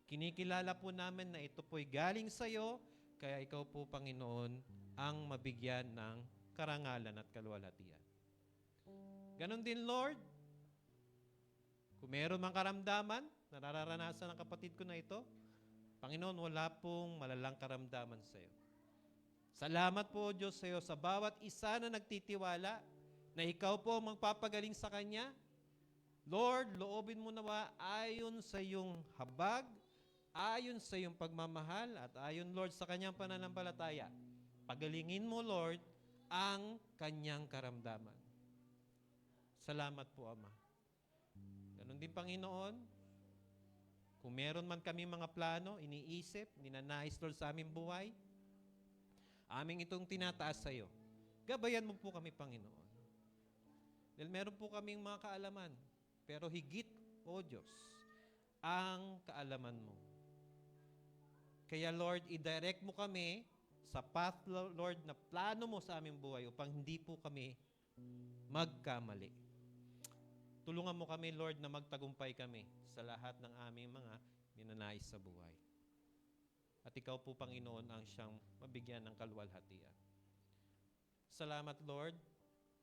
Kinikilala po namin na ito po'y galing sa iyo, kaya ikaw po, Panginoon, ang mabigyan ng karangalan at kaluwalhatian. Ganon din, Lord, kung meron mang karamdaman na nararanasan ng kapatid ko na ito, Panginoon, wala pong malalang karamdaman sa iyo. Salamat po, Diyos, sa iyo sa bawat isa na nagtitiwala na ikaw po magpapagaling sa kanya. Lord, loobin mo nawa ayon sa iyong habag, ayon sa iyong pagmamahal, at ayon, Lord, sa kanyang pananampalataya. Pagalingin mo, Lord, ang kanyang karamdaman. Salamat po, Ama. Ganon din, Panginoon, kung meron man kami mga plano, iniisip, ninanais, Lord, sa aming buhay, aming itong tinataas sa iyo. Gabayan mo po kami, Panginoon. Dahil meron po kaming mga kaalaman, pero higit, O Diyos, ang kaalaman mo. Kaya, Lord, i-direct mo kami sa path, Lord, na plano mo sa aming buhay upang hindi po kami magkamali. Tulungan mo kami, Lord, na magtagumpay kami sa lahat ng aming mga ninanais sa buhay. At ikaw po, Panginoon, ang siyang mabigyan ng kaluwalhatian. Salamat, Lord.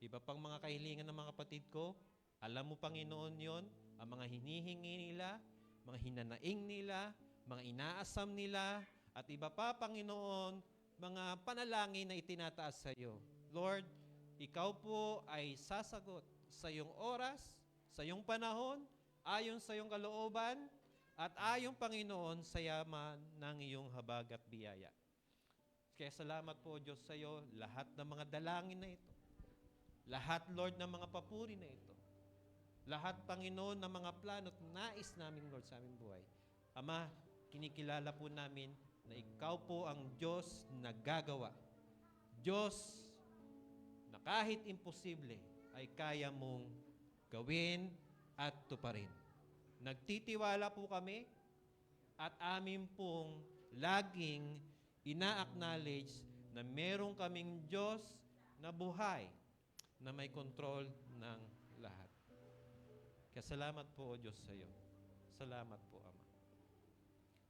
Iba pang mga kahilingan ng mga kapatid ko, alam mo, Panginoon, yon, ang mga hinihingi nila, mga hinanaing nila, mga inaasam nila, at iba pa, Panginoon, mga panalangin na itinataas sa iyo. Lord, ikaw po ay sasagot sa iyong oras, sa iyong panahon, ayon sa iyong kalooban, at ayon, Panginoon, sa yaman ng iyong habag at biyaya. Kaya salamat po, Diyos, sa iyo, lahat ng mga dalangin na ito. Lahat, Lord, ng mga papuri na ito. Lahat, Panginoon, ng mga plano at nais namin, Lord, sa aming buhay. Ama, kinikilala po namin na ikaw po ang Diyos na gagawa. Diyos na kahit imposible ay kaya mong gawin at tuparin. Nagtitiwala po kami at amin pong laging ina-acknowledge na meron kaming Diyos na buhay na may control ng lahat. Kaya salamat po, O Diyos, sa iyo. Salamat po, Ama.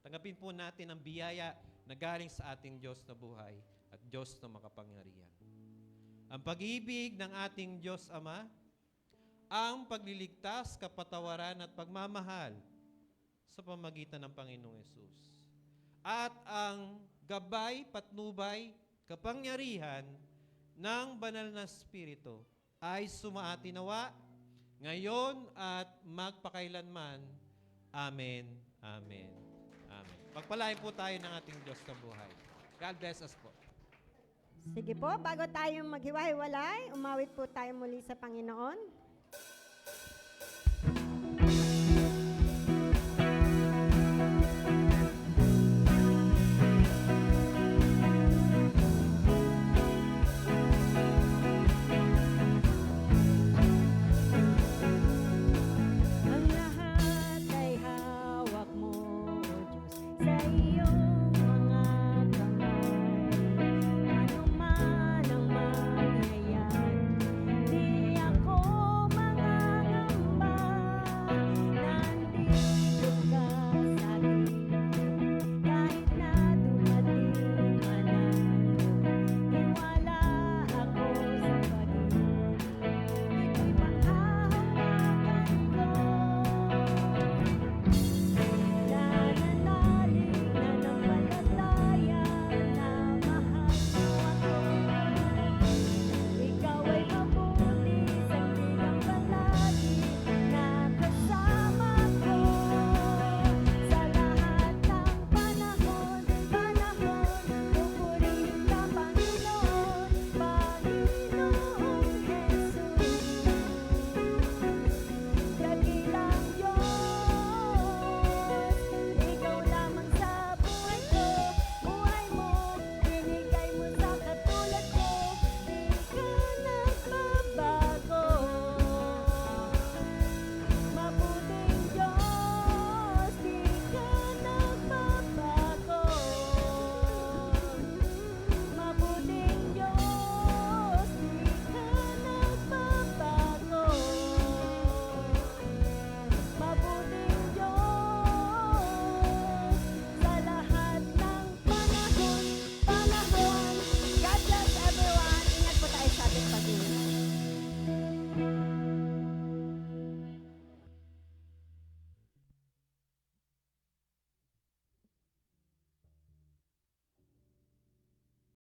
Tanggapin po natin ang biyaya na galing sa ating Diyos na buhay at Diyos na makapangyarihan. Ang pag-ibig ng ating Diyos, Ama, ang pagliligtas, kapatawaran at pagmamahal sa pamagitan ng Panginoong Yesus. At ang gabay, patnubay, kapangyarihan ng banal na Espiritu ay sumaatinawa ngayon at magpakailanman. Amen. Amen. Amen. Pagpalain po tayo ng ating Diyos na buhay. God bless us po. Sige po, bago tayo maghiwa-hiwalay, umawit po tayo muli sa Panginoon. Ang lahat ay hawak mo, O Diyos, sa iyong